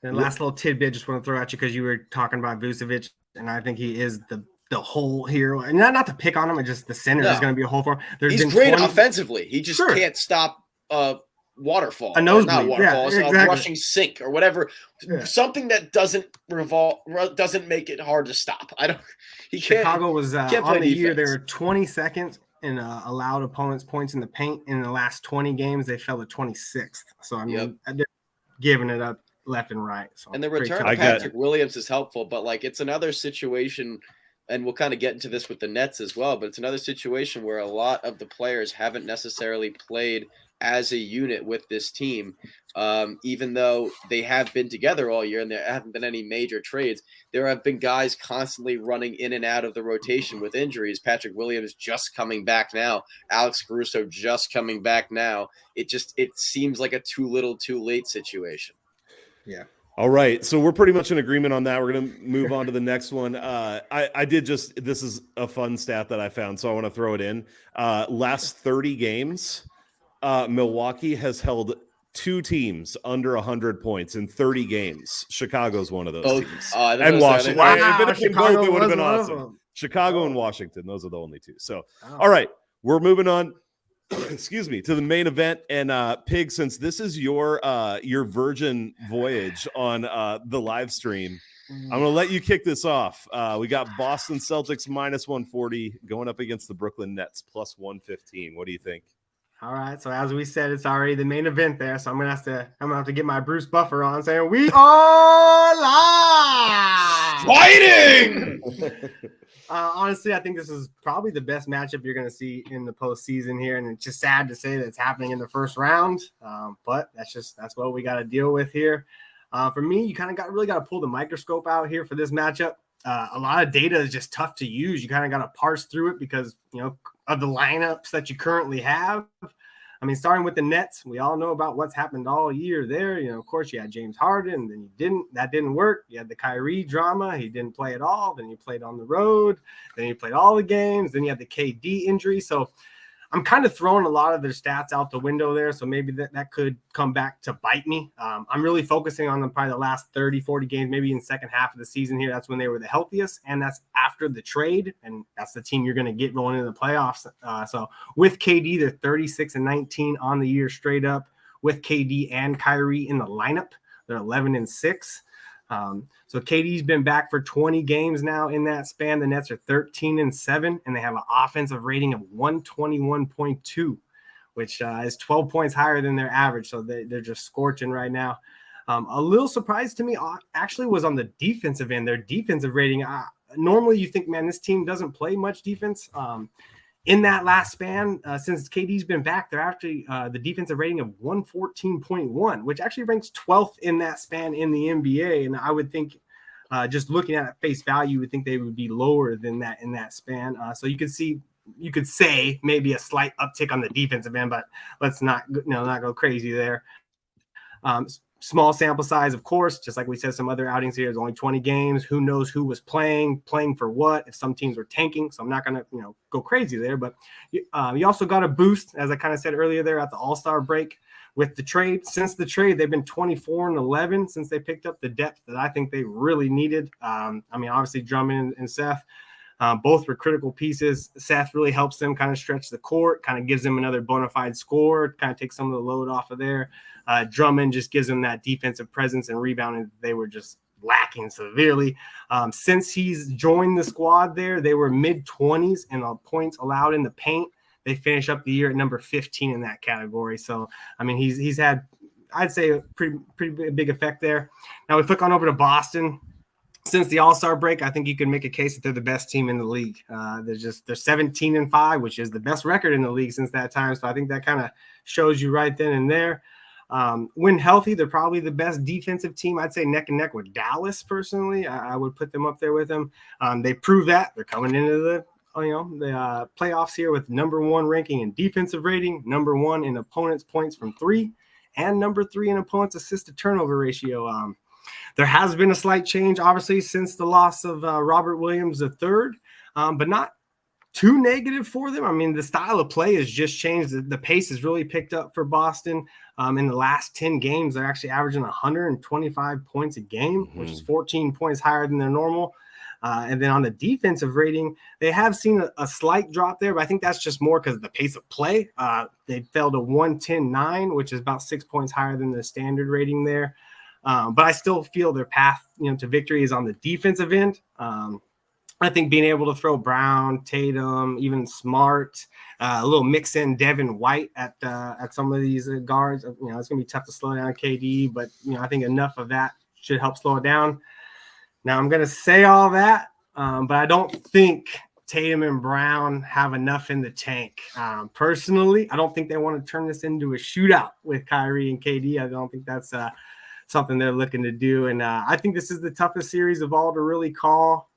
And last little tidbit, just want to throw at you because you were talking about Vucevic, and I think he is the hole here. And not to pick on him, but just the center is going to be a hole for him. He's great offensively. He just can't stop. Waterfall, not waterfall, exactly. A rushing sink or whatever, something that doesn't make it hard to stop. Chicago was on the year. They were 22nd in allowed opponents points in the paint. In the last 20 games, they fell to 26th. So I mean, they're giving it up left and right. So and the return of Patrick Williams is helpful, but it's another situation. And we'll kind of get into this with the Nets as well, but it's another situation where a lot of the players haven't necessarily played as a unit with this team, even though they have been together all year and there haven't been any major trades. There have been guys constantly running in and out of the rotation with injuries. Patrick Williams just coming back now. Alex Caruso just coming back now. It seems like a too little, too late situation. Yeah. All right, so we're pretty much in agreement on that. We're going to move on to the next one. This is a fun stat that I found, so I want to throw it in. Last 30 games, Milwaukee has held 2 teams under 100 points in 30 games. Chicago's one of those teams. And Washington. Wow, it would have been awesome. Chicago and Washington, those are the only 2. So, all right, we're moving on. Excuse me, to the main event. And Pig, since this is your virgin voyage on the live stream, I'm going to let you kick this off. We got Boston Celtics minus 140 going up against the Brooklyn Nets plus 115. What do you think? All right. So as we said, it's already the main event there. So I'm gonna have to get my Bruce Buffer on saying we are live fighting. Honestly, I think this is probably the best matchup you're going to see in the postseason here, and it's just sad to say that it's happening in the first round. But that's what we got to deal with here. For me, you kind of really got to pull the microscope out here for this matchup. a lot of data is just tough to use. You kind of got to parse through it because, of the lineups that you currently have. I mean, starting with the Nets, we all know about what's happened all year there. Of course, you had James Harden, then that didn't work. You had the Kyrie drama. He didn't play at all. Then he played on the road. Then he played all the games. Then you had the KD injury. So I'm kind of throwing a lot of their stats out the window there. So maybe that could come back to bite me. I'm really focusing on them probably the last 30, 40 games, maybe in the second half of the season here. That's when they were the healthiest. And that's after the trade. And that's the team you're going to get rolling into the playoffs. So with KD, they're 36-19 on the year straight up. With KD and Kyrie in the lineup, they're 11-6. So KD's been back for 20 games now in that span. The Nets are 13-7, and they have an offensive rating of 121.2, which is 12 points higher than their average. So they're just scorching right now. A little surprise to me actually was on the defensive end. Their defensive rating, normally you think, man, this team doesn't play much defense. In that last span, since KD's been back, they're actually the defensive rating of 114.1, which actually ranks 12th in that span in the NBA. And I would think, just looking at it face value, you would think they would be lower than that in that span. So you could say maybe a slight uptick on the defensive end, but let's not go crazy there. Small sample size, of course, just like we said, some other outings here. There's only 20 games. Who knows who was playing for what, if some teams were tanking. So I'm not going to, go crazy there. But you also got a boost, as I kind of said earlier there at the All-Star break with the trade. Since the trade, they've been 24-11 since they picked up the depth that I think they really needed. Obviously Drummond and Seth, both were critical pieces. Seth really helps them kind of stretch the court, kind of gives them another bona fide scorer, kind of takes some of the load off of there. Drummond just gives them that defensive presence and rebounding. They were just lacking severely. Since he's joined the squad there, they were mid-20s in points allowed in the paint. They finish up the year at number 15 in that category. So, he's had, I'd say, a pretty big effect there. Now we flick on over to Boston. Since the All-Star break, I think you can make a case that they're the best team in the league. They're 17-5, which is the best record in the league since that time. So I think that kind of shows you right then and there. When healthy, they're probably the best defensive team. I'd say neck and neck with Dallas. Personally, I would put them up there with them. They prove that they're coming into the playoffs here with number 1 ranking in defensive rating, number 1 in opponents' points from 3, and number 3 in opponents' assist to turnover ratio. There has been a slight change, obviously, since the loss of Robert Williams III, but not too negative for them. The style of play has just changed. The pace has really picked up for Boston. In the last 10 games, they're actually averaging 125 points a game, which is 14 points higher than their normal. And then on the defensive rating, they have seen a slight drop there, but I think that's just more because of the pace of play. They fell to 110.9, which is about 6 points higher than the standard rating there. But I still feel their path, to victory is on the defensive end. I think being able to throw Brown, Tatum, even Smart, a little mix in Devin White at some of these guards, it's going to be tough to slow down KD, but I think enough of that should help slow it down. Now I'm going to say all that, but I don't think Tatum and Brown have enough in the tank. Personally, I don't think they want to turn this into a shootout with Kyrie and KD. I don't think that's something they're looking to do. And I think this is the toughest series of all to really call.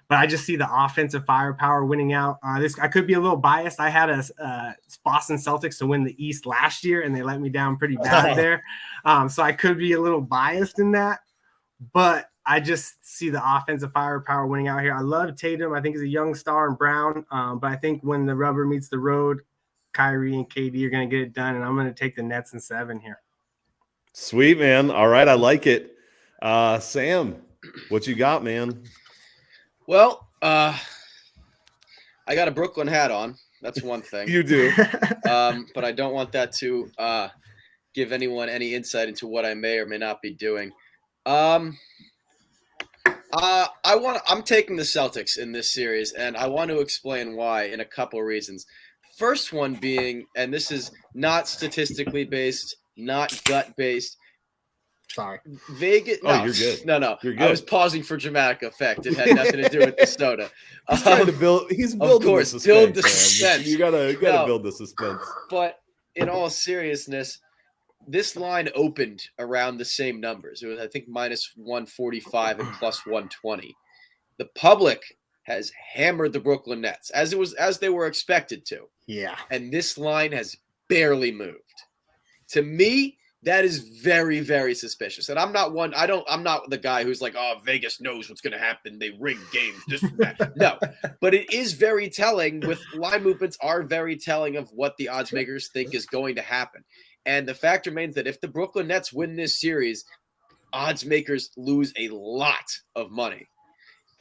But I just see the offensive firepower winning out. I could be a little biased. I had a Boston Celtics to win the East last year, and they let me down pretty bad there. So I could be a little biased in that. But I just see the offensive firepower winning out here. I love Tatum. I think he's a young star, and Brown. But I think when the rubber meets the road, Kyrie and KD are going to get it done, and I'm going to take the Nets in 7 here. Sweet, man. All right, I like it. Sam, what you got, man? Well, I got a Brooklyn hat on. That's one thing. You do. But I don't want that to give anyone any insight into what I may or may not be doing. I'm taking the Celtics in this series, and I want to explain why in a couple of reasons. First one being, and this is not statistically based, not gut based. Sorry. Vegas. No, you're good. No. You're good. I was pausing for dramatic effect. It had nothing to do with the soda. He's trying to build. He's building the suspense. Build the suspense. You gotta build the suspense. But in all seriousness, this line opened around the same numbers. It was, I think, minus 145 and plus 120. the public has hammered the Brooklyn Nets as they were expected to. Yeah. And this line has barely moved. To me, that is very, very suspicious. And I'm not the guy who's like, oh, Vegas knows what's going to happen. They rig games, this and that. No, but it is very telling. With line movements are very telling of what the odds makers think is going to happen. And the fact remains that if the Brooklyn Nets win this series, odds makers lose a lot of money.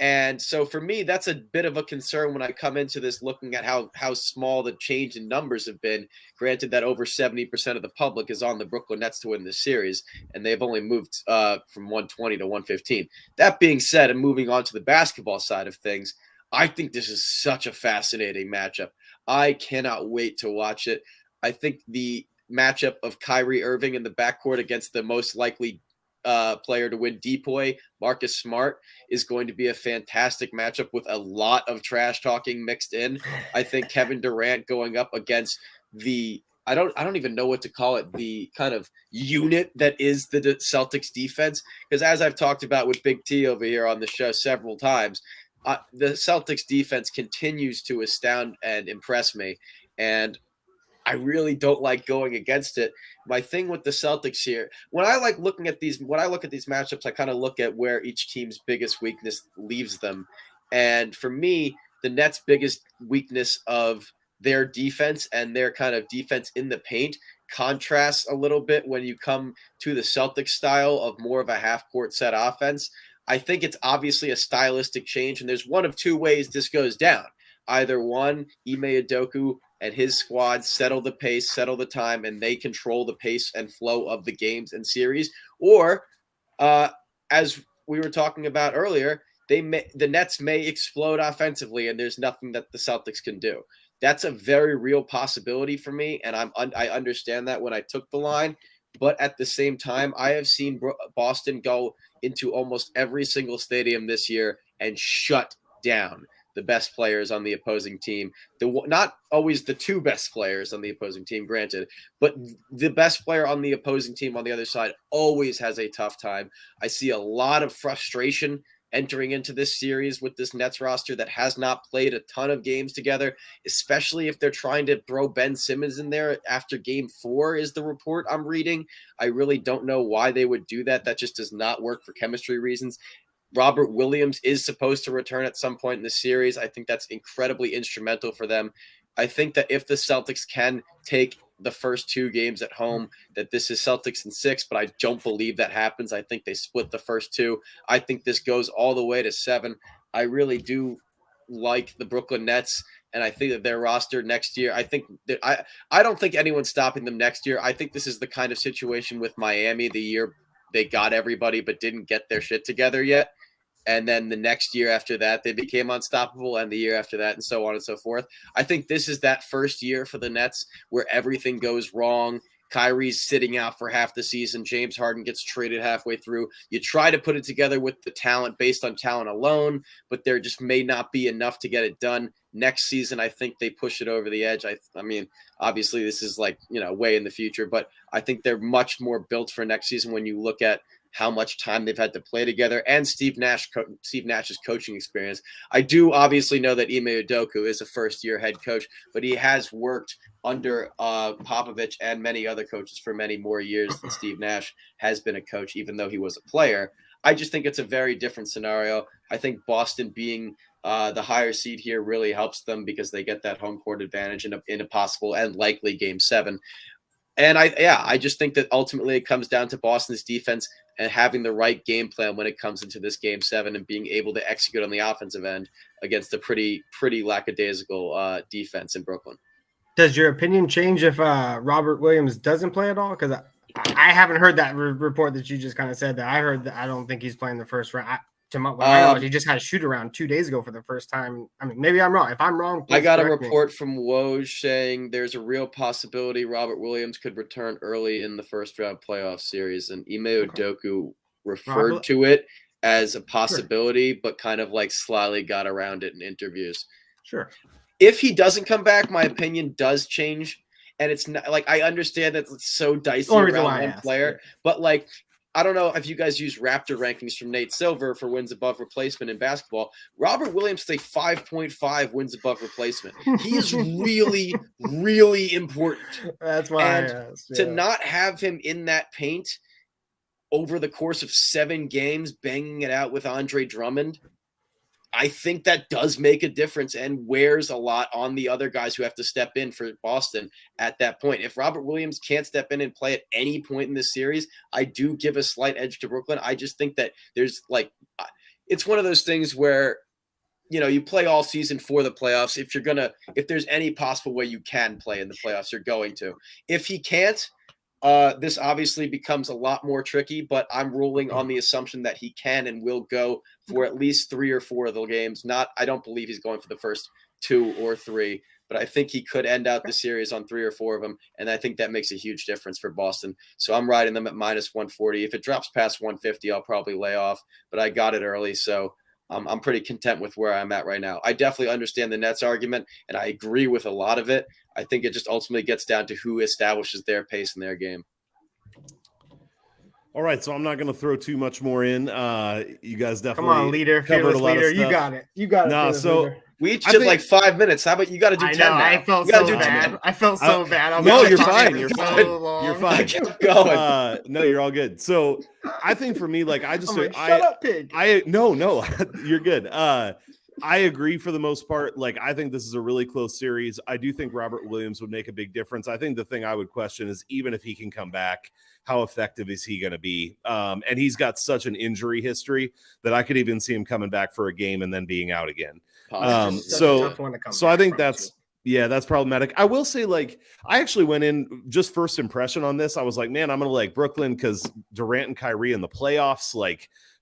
And so for me, that's a bit of a concern when I come into this looking at how small the change in numbers have been. Granted that over 70% of the public is on the Brooklyn Nets to win this series, and they've only moved from 120 to 115. That being said, and moving on to the basketball side of things, I think this is such a fascinating matchup. I cannot wait to watch it. I think the matchup of Kyrie Irving in the backcourt against the most likely player to win Depoy, Marcus Smart, is going to be a fantastic matchup with a lot of trash talking mixed in. I think Kevin Durant going up against the I don't even know what to call it, the kind of unit that is the Celtics defense, because as I've talked about with Big T over here on the show several times, the Celtics defense continues to astound and impress me, and I really don't like going against it. My thing with the Celtics here, when I look at these matchups, I kind of look at where each team's biggest weakness leaves them. And for me, the Nets' biggest weakness of their defense and their kind of defense in the paint contrasts a little bit when you come to the Celtics style of more of a half-court set offense. I think it's obviously a stylistic change, and there's one of two ways this goes down. Either one, Ime Udoka and his squad settle the pace, settle the time, and they control the pace and flow of the games and series. Or, as we were talking about earlier, the Nets may explode offensively, and there's nothing that the Celtics can do. That's a very real possibility for me, and I understand that when I took the line. But at the same time, I have seen Boston go into almost every single stadium this year and shut down the best players on the opposing team. Not always the two best players on the opposing team, granted, but the best player on the opposing team on the other side always has a tough time. I see a lot of frustration entering into this series with this Nets roster that has not played a ton of games together, especially if they're trying to throw Ben Simmons in there after game 4 is the report I'm reading. I really don't know why they would do that. That just does not work for chemistry reasons. Robert Williams is supposed to return at some point in the series. I think that's incredibly instrumental for them. I think that if the Celtics can take the first 2 games at home, that this is Celtics in 6, but I don't believe that happens. I think they split the first 2. I think this goes all the way to 7. I really do like the Brooklyn Nets, and I think that their roster next year, I think that I don't think anyone's stopping them next year. I think this is the kind of situation with Miami the year they got everybody but didn't get their shit together yet. And then the next year after that, they became unstoppable, and the year after that, and so on and so forth. I think this is that first year for the Nets where everything goes wrong. Kyrie's sitting out for half the season. James Harden gets traded halfway through. You try to put it together with the talent based on talent alone, but there just may not be enough to get it done. Next season, I think they push it over the edge. I mean, obviously this is way in the future, but I think they're much more built for next season when you look at how much time they've had to play together and Steve Nash's coaching experience. I do obviously know that Ime Udoka is a first-year head coach, but he has worked under Popovich and many other coaches for many more years than Steve Nash has been a coach, even though he was a player. I just think it's a very different scenario. I think Boston being the higher seed here really helps them because they get that home court advantage in a possible and likely Game 7. And I just think that ultimately it comes down to Boston's defense and having the right game plan when it comes into this Game 7 and being able to execute on the offensive end against a pretty lackadaisical defense in Brooklyn. Does your opinion change if Robert Williams doesn't play at all? Because I haven't heard that report that you just kind of said that. I heard that I don't think he's playing the first round. To my knowledge, he just had a shoot around 2 days ago for the first time. I mean, maybe I'm wrong. If I'm wrong, I got a report from Woj saying there's a real possibility Robert Williams could return early in the first round playoff series, and Ime Udoka referred to it as a possibility, but kind of slyly got around it in interviews. Sure. If he doesn't come back, my opinion does change, and it's not I understand that it's so dicey around one player, but I don't know if you guys use Raptor rankings from Nate Silver for wins above replacement in basketball. Robert Williams is a 5.5 wins above replacement. He is really, really important. That's why I asked. To not have him in that paint over the course of 7 games, banging it out with Andre Drummond, I think that does make a difference and wears a lot on the other guys who have to step in for Boston at that point. If Robert Williams can't step in and play at any point in this series, I do give a slight edge to Brooklyn. I just think that there's it's one of those things where, you play all season for the playoffs. If there's any possible way you can play in the playoffs, you're going to. If he can't, this obviously becomes a lot more tricky, but I'm ruling on the assumption that he can and will go for at least 3 or 4 of the games. I don't believe he's going for the first 2 or 3, but I think he could end out the series on 3 or 4 of them, and I think that makes a huge difference for Boston. So I'm riding them at minus 140. If it drops past 150, I'll probably lay off, but I got it early, so I'm pretty content with where I'm at right now. I definitely understand the Nets argument, and I agree with a lot of it. I think it just ultimately gets down to who establishes their pace in their game. All right, so I'm not going to throw too much more in. You guys definitely come on, leader, fearless leader. You got it. You got it. No, so leader. We each did like 5 minutes. How about you got to do 10 now? I felt so bad. I felt so bad. No, you're fine. You're fine. You're fine. Keep going. No, you're all good. So I think for me, shut up, pig. No, you're good. I agree for the most part. I think this is a really close series. I do think Robert Williams would make a big difference. I think the thing I would question is even if he can come back, how effective is he going to be? And he's got such an injury history that I could even see him coming back for a game and then being out again. So I think that's problematic. I will say, I actually went in just first impression on this. I was like, man, I'm going to like Brooklyn because Durant and Kyrie in the playoffs,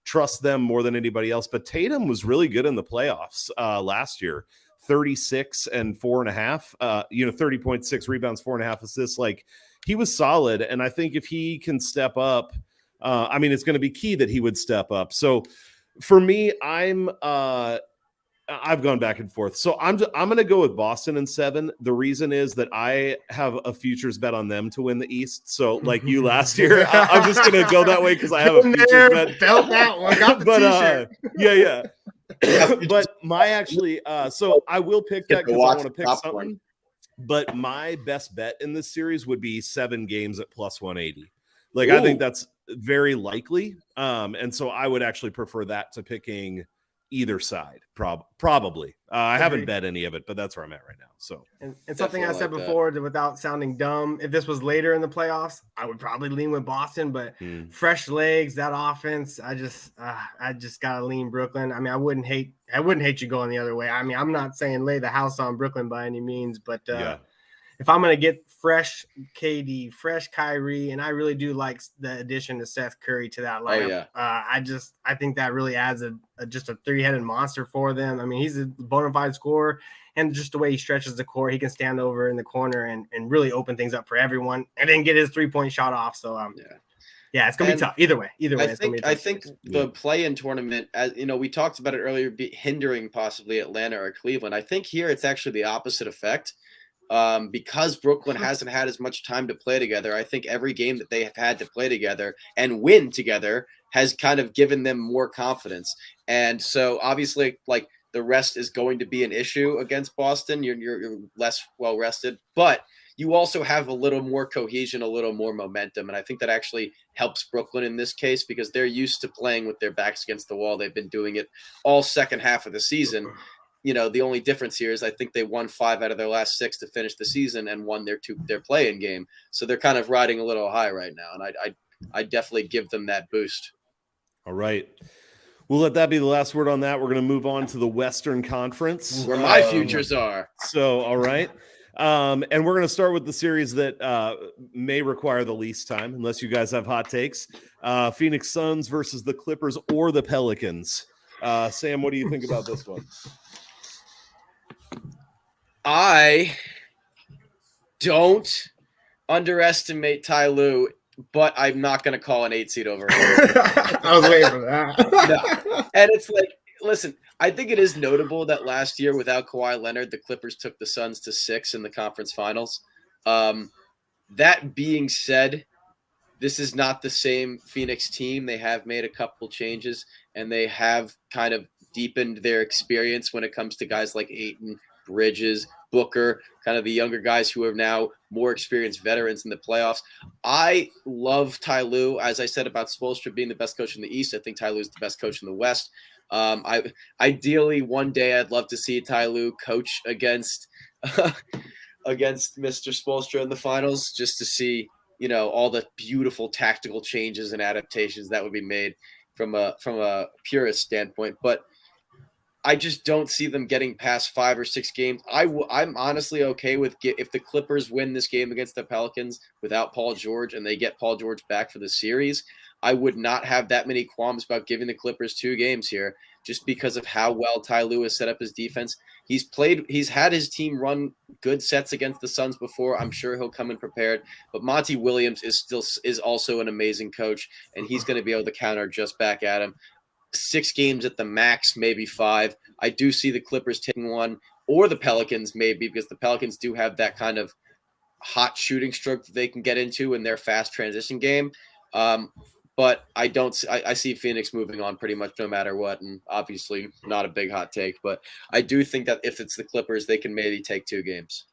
trust them more than anybody else. But Tatum was really good in the playoffs last year, 36 and 4.5, 30.6 rebounds, 4.5 assists. He was solid. And I think if he can step up, it's going to be key that he would step up. So for me, I've gone back and forth. So I'm going to go with Boston in 7. The reason is that I have a futures bet on them to win the East. So like you last year, I'm just going to go that way because I have a futures bet. Felt that one. Got the t-shirt. Yeah. But so I will pick that because I want to pick something. But my best bet in this series would be 7 games at plus 180. I think that's very likely. And so I would actually prefer that to picking either side, probably. I haven't bet any of it, but that's where I'm at right now. So, and something I said before, without sounding dumb, if this was later in the playoffs, I would probably lean with Boston. But fresh legs, that offense, I just gotta lean Brooklyn. I wouldn't hate you going the other way. I'm not saying lay the house on Brooklyn by any means, but if I'm gonna get fresh KD, fresh Kyrie, and I really do like the addition to Seth Curry to that lineup. I think that really adds just a 3-headed monster for them. He's a bona fide scorer, and just the way he stretches the court, he can stand over in the corner and really open things up for everyone, and then get his 3-point shot off. So it's gonna be tough either way. I think the play-in tournament, as we talked about it earlier, hindering possibly Atlanta or Cleveland. I think here it's actually the opposite effect. Because Brooklyn hasn't had as much time to play together. I think every game that they have had to play together and win together has kind of given them more confidence. And so obviously the rest is going to be an issue against Boston. You're less well rested, but you also have a little more cohesion, a little more momentum. And I think that actually helps Brooklyn in this case because they're used to playing with their backs against the wall. They've been doing it all second half of the season. The only difference here is I think they won 5 out of their last 6 to finish the season and won their play-in game. So they're kind of riding a little high right now. And I definitely give them that boost. All right. We'll let that be the last word on that. We're going to move on to the Western Conference. Where my futures are. So, all right. And we're going to start with the series that may require the least time, unless you guys have hot takes. Phoenix Suns versus the Clippers or the Pelicans. Sam, what do you think about this one? I don't underestimate Ty Lue, but I'm not going to call an 8 seed over. I was waiting for that. No. And it's listen, I think it is notable that last year without Kawhi Leonard, the Clippers took the Suns to 6 in the conference finals. That being said, this is not the same Phoenix team. They have made a couple changes, and they have kind of deepened their experience when it comes to guys like Ayton, Bridges, Booker, kind of the younger guys who are now more experienced veterans in the playoffs. I love Ty Lue. As I said about Spoelstra being the best coach in the East, I think Ty Lue is the best coach in the West. Ideally, one day I'd love to see Ty Lue coach against against Mr. Spoelstra in the finals, just to see, you know, all the beautiful tactical changes and adaptations that would be made from a purist standpoint. But I just don't see them getting past 5 or 6 games. I'm honestly okay with if the Clippers win this game against the Pelicans without Paul George and they get Paul George back for the series. I would not have that many qualms about giving the Clippers 2 games here, just because of how well Ty Lue has set up his defense. He's had his team run good sets against the Suns before. I'm sure he'll come in prepared. But Monty Williams is also an amazing coach, and he's going to be able to counter just back at him. 6 games at the max, maybe 5. I do see the Clippers taking 1, or the Pelicans maybe, because the Pelicans do have that kind of hot shooting stroke that they can get into in their fast transition game. But I see Phoenix moving on pretty much no matter what, and obviously not a big hot take, but I do think that if it's the Clippers, they can maybe take 2 games.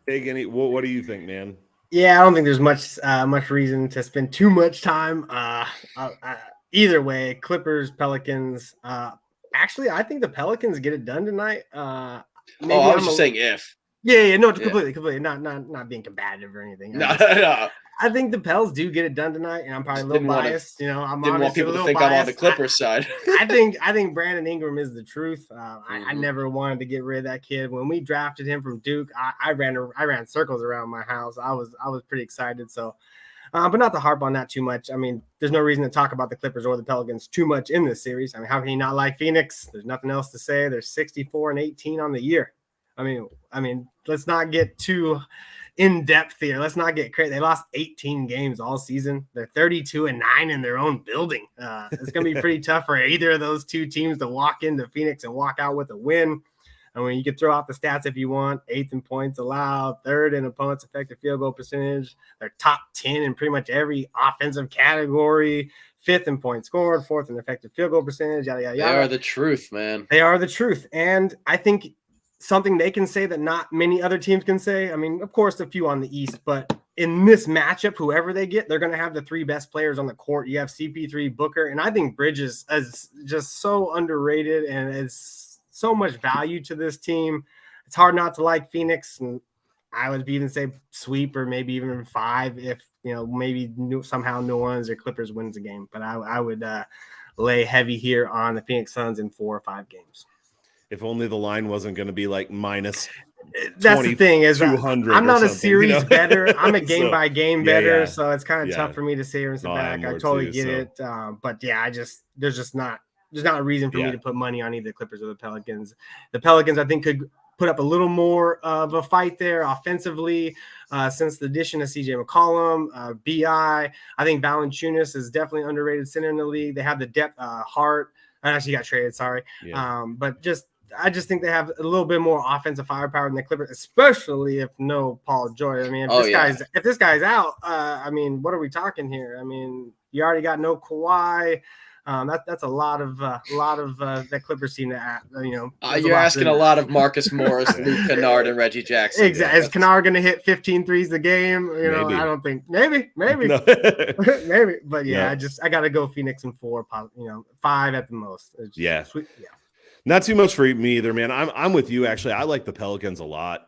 What do you think, man? Yeah, I don't think there's much reason to spend too much time. Either way, Clippers, Pelicans. Actually, I think the Pelicans get it done tonight. I was just saying if. Yeah, no, completely. Not being combative or anything. No. I think the Pels do get it done tonight, and I'm probably a little biased. I'm didn't want people to think I'm on the Clippers side. I think Brandon Ingram is the truth. I never wanted to get rid of that kid. When we drafted him from Duke, I ran circles around my house. I was pretty excited. So, but not to harp on that too much. I mean, there's no reason to talk about the Clippers or the Pelicans too much in this series. I mean, how can you not like Phoenix? There's nothing else to say. They're 64-18 on the year. I mean, let's not get too in depth here. Let's not get crazy. They lost 18 games all season. They're 32-9 in their own building. It's going to be pretty tough for either of those 2 teams to walk into Phoenix and walk out with a win. I mean, you can throw out the stats if you want. 8th in points allowed, 3rd in opponents' effective field goal percentage. They're top 10 in pretty much every offensive category. 5th in points scored, 4th in effective field goal percentage. Yada yada yada. They are the truth, man. They are the truth, and I think something they can say that not many other teams can say. I mean, of course, a few on the East, but in this matchup, whoever they get, they're going to have the 3 best players on the court. You have CP3, Booker, and I think Bridges is just so underrated and is so much value to this team. It's hard not to like Phoenix, and I would even say sweep or maybe even 5 if, maybe somehow New Orleans or Clippers wins the game. But I would lay heavy here on the Phoenix Suns in 4 or 5 games. If only the line wasn't going to be like minus. That's the thing is I'm not a series better. I'm a game by game better. Yeah. So it's kind of tough for me to sit here and sit back. I totally get it. But yeah, there's just not a reason for me to put money on either the Clippers or the Pelicans. The Pelicans, I think, could put up a little more of a fight there offensively since the addition of CJ McCollum, BI. I think Valanciunas is definitely underrated center in the league. They have the depth. Hart actually got traded. Sorry. But I just think they have a little bit more offensive firepower than the Clippers, especially if no Paul George. I mean, if this guy's out, I mean, what are we talking here? I mean, you already got no Kawhi. That's a lot of that Clippers team to you're asking a lot of Marcus Morris, Luke Kennard, and Reggie Jackson. Exactly. Is Kennard going to hit 15 threes a game? I don't think. Maybe, no. Maybe. But yeah, I got to go Phoenix in 4. 5 at the most. Sweet. Yeah. Not too much for me either, man. I'm with you, actually. I like the Pelicans a lot,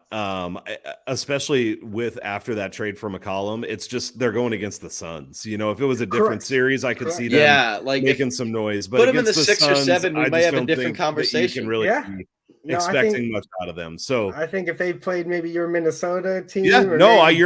especially with after that trade for McCollum. It's just they're going against the Suns. If it was a different series, I could see them making some noise. But put them in the 6 or 7, we may have a different conversation. You can really expecting much out of them. So I think if they played maybe your Minnesota team, you're Denver,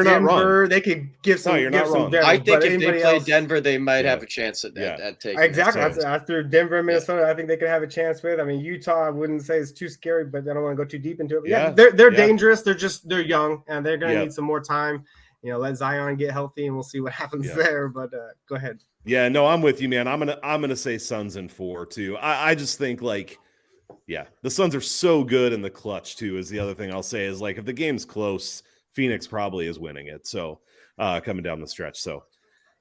not wrong. They could give some. You're not wrong. I think if they play Denver, they might have a chance at taking exactly. After Denver and Minnesota, I think they could have a chance with. I mean, Utah, I wouldn't say it's too scary, but I don't want to go too deep into it. But they're dangerous. They're young, and they're going to need some more time. Let Zion get healthy, and we'll see what happens there. But go ahead. Yeah, no, I'm with you, man. I'm gonna say Suns in 4 too. I just think the Suns are so good in the clutch too. Is the other thing I'll say is if the game's close, Phoenix probably is winning it. So coming down the stretch. So,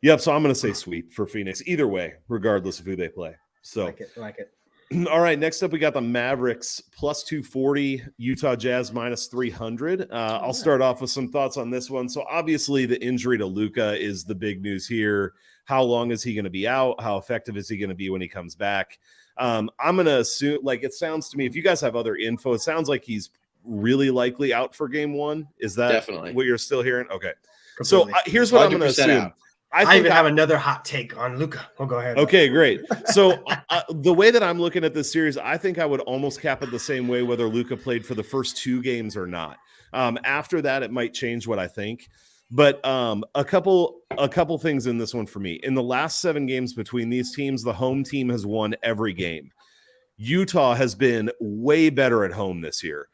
yep. So I'm going to say sweep for Phoenix either way, regardless of who they play. So like it. All right, next up we got the Mavericks plus 240, Utah Jazz minus 300. I'll start off with some thoughts on this one. So obviously the injury to Luka is the big news here. How long is he going to be out? How effective is he going to be when he comes back? I'm going to assume, like, it sounds to me, if you guys have other info, it sounds like he's really likely out for game one. Is that definitely what you're still hearing? Okay. Completely. So here's what I'm going to assume. Out. I even have another hot take on Luka. Oh, go ahead. Okay, great. So the way that I'm looking at this series, I think I would almost cap it the same way, whether Luka played for the first 2 games or not. After that, it might change what I think. But a couple things in this one for me. In the last 7 games between these teams, the home team has won every game. Utah has been way better at home this year.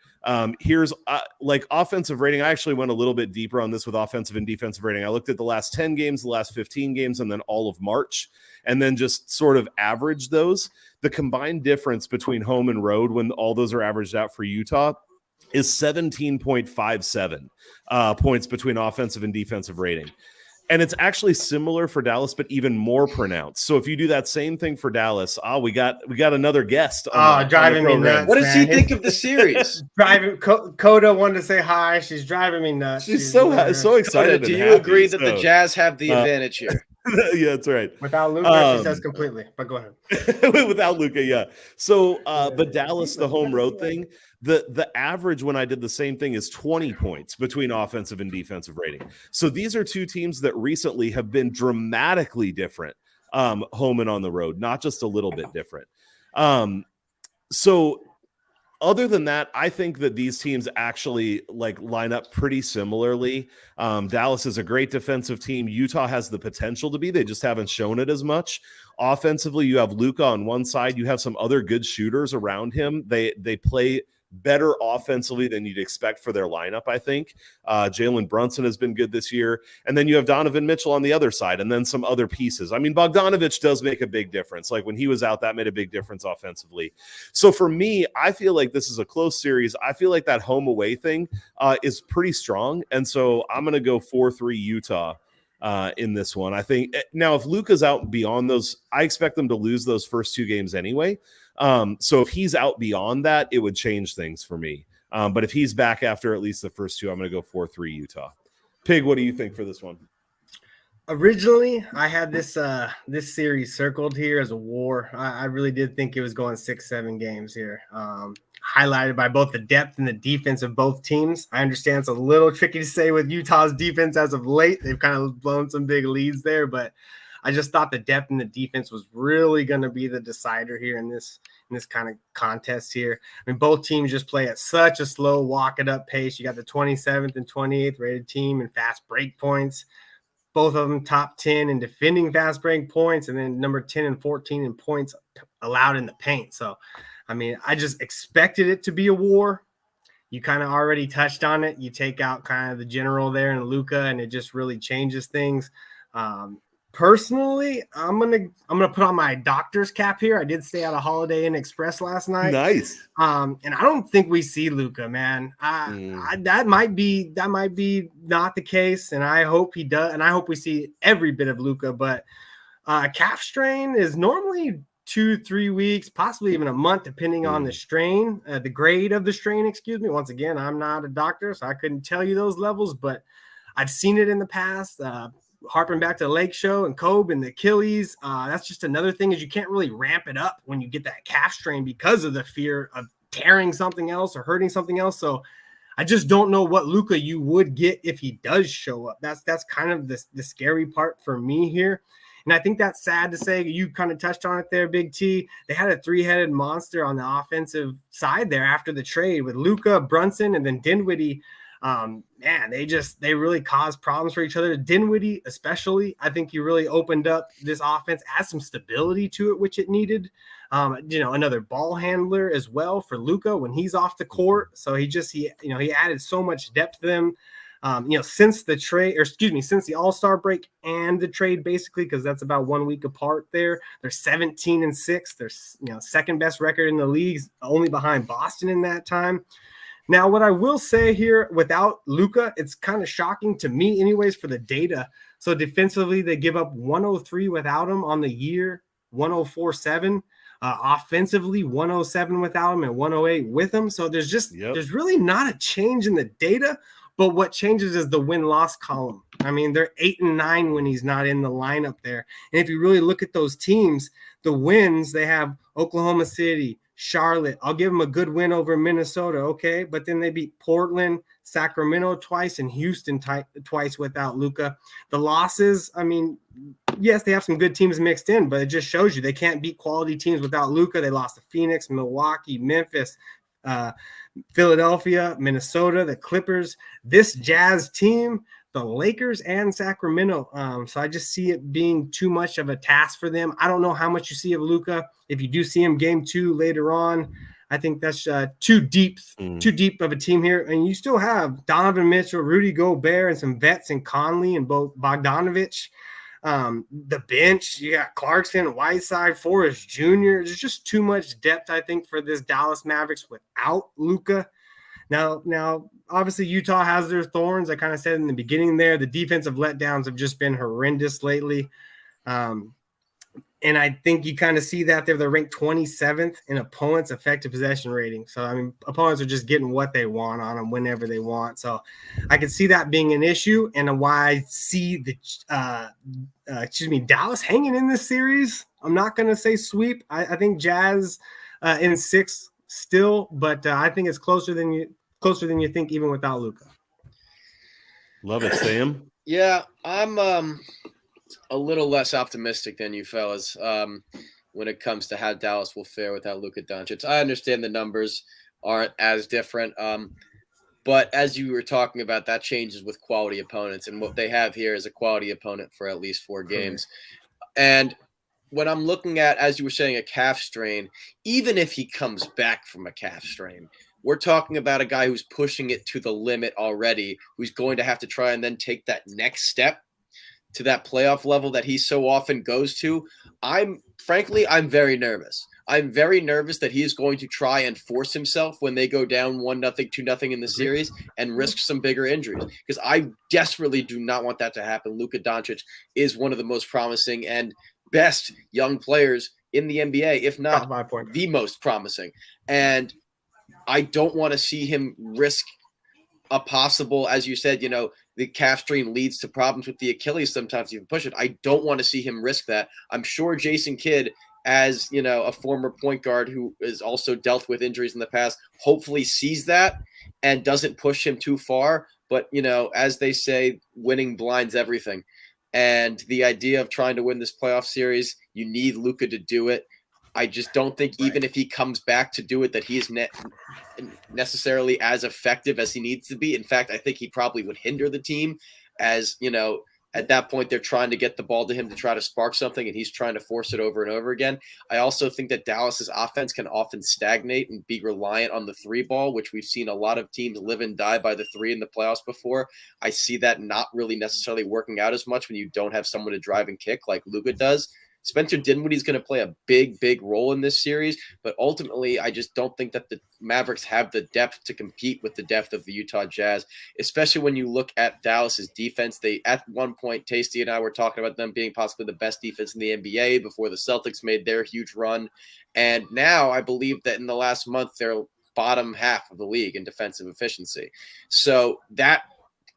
Here's like offensive rating. I actually went a little bit deeper on this with offensive and defensive rating. I looked at the last 10 games, the last 15 games, and then all of March, and then just sort of averaged those. The combined difference between home and road when all those are averaged out for Utah is 17.57 points between offensive and defensive rating. And it's actually similar for Dallas, but even more pronounced. So if you do that same thing for Dallas, we got another guest. Driving me nuts. What does he think of the series? Coda wanted to say hi. She's driving me nuts. She's so excited. Coda, do you agree that the Jazz have the advantage here? Yeah, that's right. Without Luka, she says completely. But go ahead. Without Luka, yeah. So, but Dallas, the home road thing, the average when I did the same thing is 20 points between offensive and defensive rating. So these are 2 teams that recently have been dramatically different, home and on the road, not just a little bit different. So other than that, I think that these teams actually line up pretty similarly. Dallas is a great defensive team. Utah has the potential to be. They just haven't shown it as much. Offensively, you have Luka on one side. You have some other good shooters around him. They play better offensively than you'd expect for their lineup, I think. Jalen Brunson has been good this year. And then you have Donovan Mitchell on the other side, and then some other pieces. I mean, Bogdanovich does make a big difference. Like when he was out, that made a big difference offensively. So for me, I feel like this is a close series. I feel like that home away thing is pretty strong. And so I'm going to go 4-3 Utah in this one. I think now if Luka's out beyond those, I expect them to lose those first 2 games anyway. So if he's out beyond that, it would change things for me. But if he's back after at least the first 2, I'm going to go 4-3 Utah. Pig, what do you think for this one? Originally, I had this series circled here as a war. I really did think it was going 6-7 games here. Highlighted by both the depth and the defense of both teams. I understand it's a little tricky to say with Utah's defense as of late. They've kind of blown some big leads there, but I just thought the depth in the defense was really going to be the decider here in this kind of contest here. I mean, both teams just play at such a slow walk it up pace. You got the 27th and 28th rated team in fast break points. Both of them top 10 in defending fast break points, and then number 10 and 14 in points allowed in the paint. So, I mean, I just expected it to be a war. You kind of already touched on it. You take out kind of the general there and Luka, and it just really changes things. Personally, I'm gonna put on my doctor's cap here. I did stay at a Holiday Inn Express last night. Nice. And I don't think we see Luka, man. That might be not the case, and I hope he does. And I hope we see every bit of Luka. But calf strain is normally 2-3 weeks, possibly even a month, depending on the strain, the grade of the strain. Excuse me. Once again, I'm not a doctor, so I couldn't tell you those levels, but I've seen it in the past. Harping back to the Lake Show and Kobe and the Achilles, that's just another thing is you can't really ramp it up when you get that calf strain because of the fear of tearing something else or hurting something else. So I just don't know what Luka you would get if he does show up. That's kind of the scary part for me here. And I think that's sad to say. You kind of touched on it there, Big T. They had a 3-headed monster on the offensive side there after the trade with Luka, Brunson, and then Dinwiddie. Man, they really caused problems for each other. Dinwiddie, especially, I think he really opened up this offense, add some stability to it, which it needed. Another ball handler as well for Luka when he's off the court. So he added so much depth to them. Since the All-Star break and the trade, basically, because that's about 1 week apart there. They're 17-6. They're second best record in the league, only behind Boston in that time. Now, what I will say here, without Luka, it's kind of shocking to me anyways for the data. So defensively, they give up 103 without him on the year, 104.7. Offensively, 107 without him and 108 with him. So there's really not a change in the data, but what changes is the win-loss column. I mean, they're 8-9 when he's not in the lineup there. And if you really look at those teams, the wins, they have Oklahoma City, Charlotte. I'll give them a good win over Minnesota, okay? But then they beat Portland, Sacramento twice, and Houston twice without Luka. The losses, I mean, yes, they have some good teams mixed in, but it just shows you they can't beat quality teams without Luka. They lost to Phoenix, Milwaukee, Memphis, Philadelphia, Minnesota, the Clippers, this Jazz team, the Lakers, and Sacramento. So I just see it being too much of a task for them. I don't know how much you see of Luka. If you do see him game 2 later on, I think that's too deep of a team here. And you still have Donovan Mitchell, Rudy Gobert, and some vets in Conley and both Bogdanovich. The bench, you got Clarkson, Whiteside, Forrest Jr. There's just too much depth, I think, for this Dallas Mavericks without Luka. Now, obviously, Utah has their thorns. I kind of said in the beginning there, the defensive letdowns have just been horrendous lately. And I think you kind of see that they're ranked 27th in opponents' effective possession rating. So, I mean, opponents are just getting what they want on them whenever they want. So I could see that being an issue, and why I see Dallas hanging in this series. I'm not going to say sweep. I think Jazz in 6 still, but I think it's closer than you think, even without Luka. Love it, Sam. Yeah, I'm a little less optimistic than you fellas when it comes to how Dallas will fare without Luka Doncic. I understand the numbers aren't as different, but as you were talking about, that changes with quality opponents, and what they have here is a quality opponent for at least 4 games. And when I'm looking at, as you were saying, a calf strain, even if he comes back from a calf strain, we're talking about a guy who's pushing it to the limit already, who's going to have to try and then take that next step to that playoff level that he so often goes to. I'm very nervous. I'm very nervous that he is going to try and force himself when they go down 1-0, 2-0 in the series and risk some bigger injuries, because I desperately do not want that to happen. Luka Doncic is one of the most promising and best young players in the NBA, if not the most promising. And I don't want to see him risk a possible, as you said, the calf strain leads to problems with the Achilles. Sometimes you can push it. I don't want to see him risk that. I'm sure Jason Kidd, as a former point guard who has also dealt with injuries in the past, hopefully sees that and doesn't push him too far. But, as they say, winning blinds everything. And the idea of trying to win this playoff series, you need Luka to do it. I just don't think even if he comes back to do it, that he is necessarily as effective as he needs to be. In fact, I think he probably would hinder the team, as, at that point they're trying to get the ball to him to try to spark something, and he's trying to force it over and over again. I also think that Dallas's offense can often stagnate and be reliant on the 3 ball, which we've seen a lot of teams live and die by the 3 in the playoffs before. I see that not really necessarily working out as much when you don't have someone to drive and kick like Luka does. Spencer Dinwiddie's going to play a big, big role in this series, but ultimately I just don't think that the Mavericks have the depth to compete with the depth of the Utah Jazz, especially when you look at Dallas's defense. They, at one point, Tasty and I were talking about them being possibly the best defense in the NBA before the Celtics made their huge run. And now I believe that in the last month, they're bottom half of the league in defensive efficiency. So that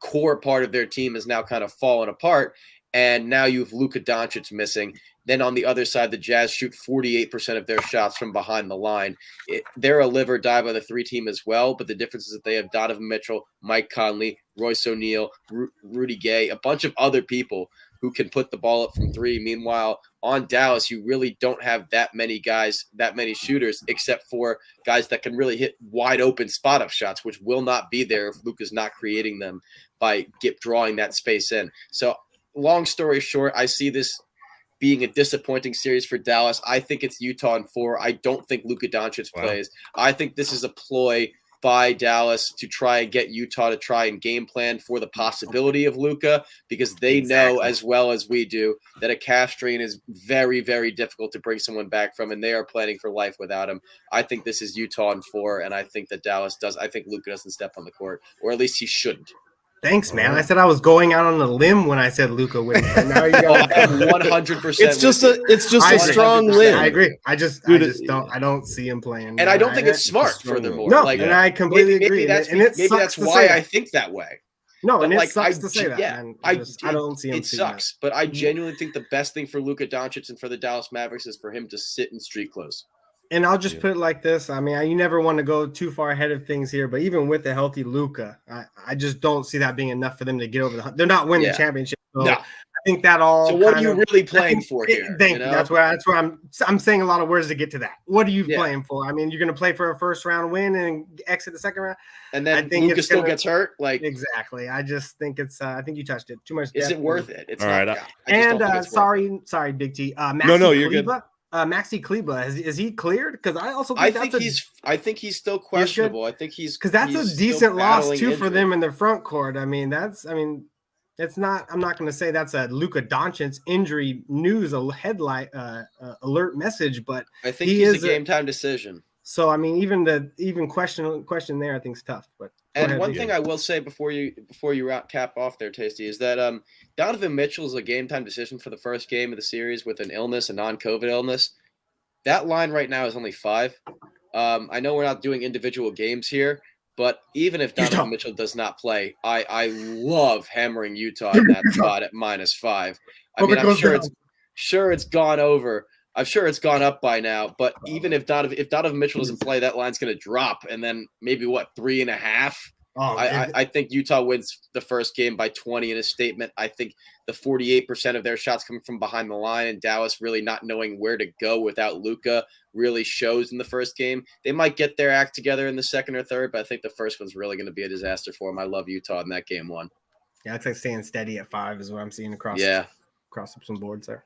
core part of their team has now kind of fallen apart. And now you have Luka Doncic missing. Then on the other side, the Jazz shoot 48% of their shots from behind the line. They're a live or die by the 3 team as well, but the difference is that they have Donovan Mitchell, Mike Conley, Royce O'Neal, Rudy Gay, a bunch of other people who can put the ball up from 3. Meanwhile, on Dallas, you really don't have that many guys, that many shooters, except for guys that can really hit wide open spot up shots, which will not be there if Luka's not creating them by drawing that space in. So long story short, I see this being a disappointing series for Dallas. I think it's Utah in 4. I don't think Luka Doncic plays. I think this is a ploy by Dallas to try and get Utah to try and game plan for the possibility of Luka, because they know as well as we do that a calf strain is very, very difficult to bring someone back from, and they are planning for life without him. I think this is Utah in 4, and I think that Dallas does. I think Luka doesn't step on the court, or at least he shouldn't. Thanks, man. I said I was going out on a limb when I said Luka wins. And now you got 100%. It's just a strong limb. I agree. I don't see him playing. And I don't think it's smart, furthermore. No, and I completely agree. Maybe that's why I think that way. No, but and it sucks to say that. Yeah, I don't see him. It sucks, but I genuinely think the best thing for Luka Doncic and for the Dallas Mavericks is for him to sit in street clothes. And I'll just put it like this. I mean, you never want to go too far ahead of things here, but even with a healthy Luka, I just don't see that being enough for them to get over the hump. They're not winning the championship. So no. I think that all. So what are you really playing for here? Thank you. That's where I'm saying a lot of words to get to that. What are you playing for? I mean, you're going to play for a first round win and exit the second round, and then Luka still gets hurt. Like exactly. I just think it's. I think you touched it too much. Is it worth it? It's all not. Right. And sorry, Big T. No, you're good. Maxi Kleba, is he cleared? Because I think he's still questionable. I think he's because that's a decent loss too for them in the front court. I mean, it's not. I'm not going to say that's a Luka Doncic injury news headline alert message, but I think he's a game time decision. So I mean, even question there, I think is tough. But one thing I will say before you cap off there, Tasty, is that Donovan Mitchell is a game time decision for the first game of the series with an illness, a non-COVID illness. That line right now is only 5. I know we're not doing individual games here, but even if Donovan Mitchell does not play, I love hammering Utah in that spot at -5. I mean, I'm sure it's gone over. I'm sure it's gone up by now, but even if Donovan Mitchell doesn't play, that line's going to drop, and then maybe 3.5. I think Utah wins the first game by 20 in a statement. I think the 48% of their shots coming from behind the line, and Dallas really not knowing where to go without Luka really shows in the first game. They might get their act together in the second or third, but I think the first one's really going to be a disaster for them. I love Utah in that game 1. Yeah, it's like staying steady at 5 is what I'm seeing across some boards there.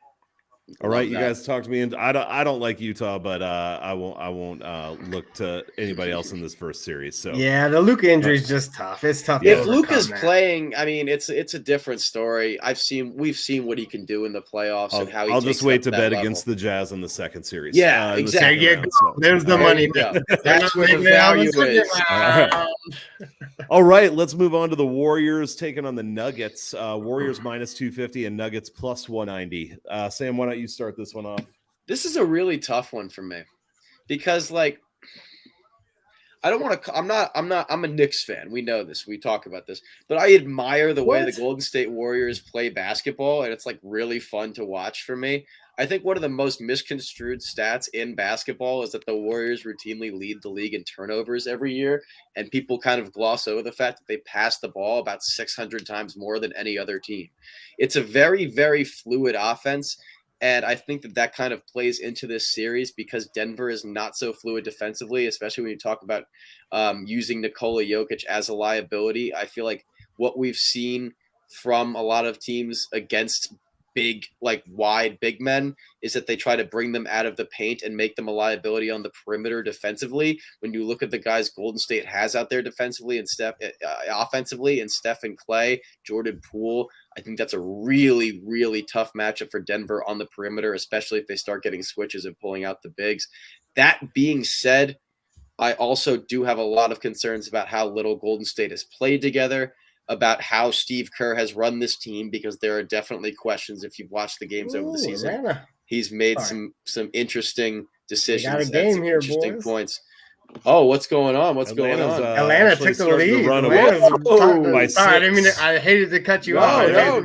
All right, you guys talk to me, and I don't like Utah, but I won't look to anybody else in this first series. So yeah, the Luka injury is just tough. It's tough. If Luka's playing, I mean, it's a different story. We've seen what he can do in the playoffs and how I'll just wait to bet against the Jazz in the second series. Yeah, exactly. There's the money. That's where the value is. All right, let's move on to the Warriors taking on the Nuggets. Warriors -250 and Nuggets +190. Sam, why don't you start this one off? This is a really tough one for me because, like, I don't want to. I'm a Knicks fan. We know this. We talk about this, but I admire the way the Golden State Warriors play basketball, and it's like really fun to watch for me. I think one of the most misconstrued stats in basketball is that the Warriors routinely lead the league in turnovers every year, and people kind of gloss over the fact that they pass the ball about 600 times more than any other team. It's a very, very fluid offense. And I think that kind of plays into this series because Denver is not so fluid defensively, especially when you talk about using Nikola Jokic as a liability. I feel like what we've seen from a lot of teams against big, like wide big men is that they try to bring them out of the paint and make them a liability on the perimeter defensively. When you look at the guys Golden State has out there defensively and offensively, and Steph and Clay, Jordan Poole, I think that's a really, really tough matchup for Denver on the perimeter, especially if they start getting switches and pulling out the bigs. That being said, I also do have a lot of concerns about how little Golden State has played together, about how Steve Kerr has run this team, because there are definitely questions if you've watched the games over the season. Atlanta. He's made some interesting decisions. Got a game here, interesting boys. points. Oh, what's going on? Atlanta took the lead. I hated to cut you off. No.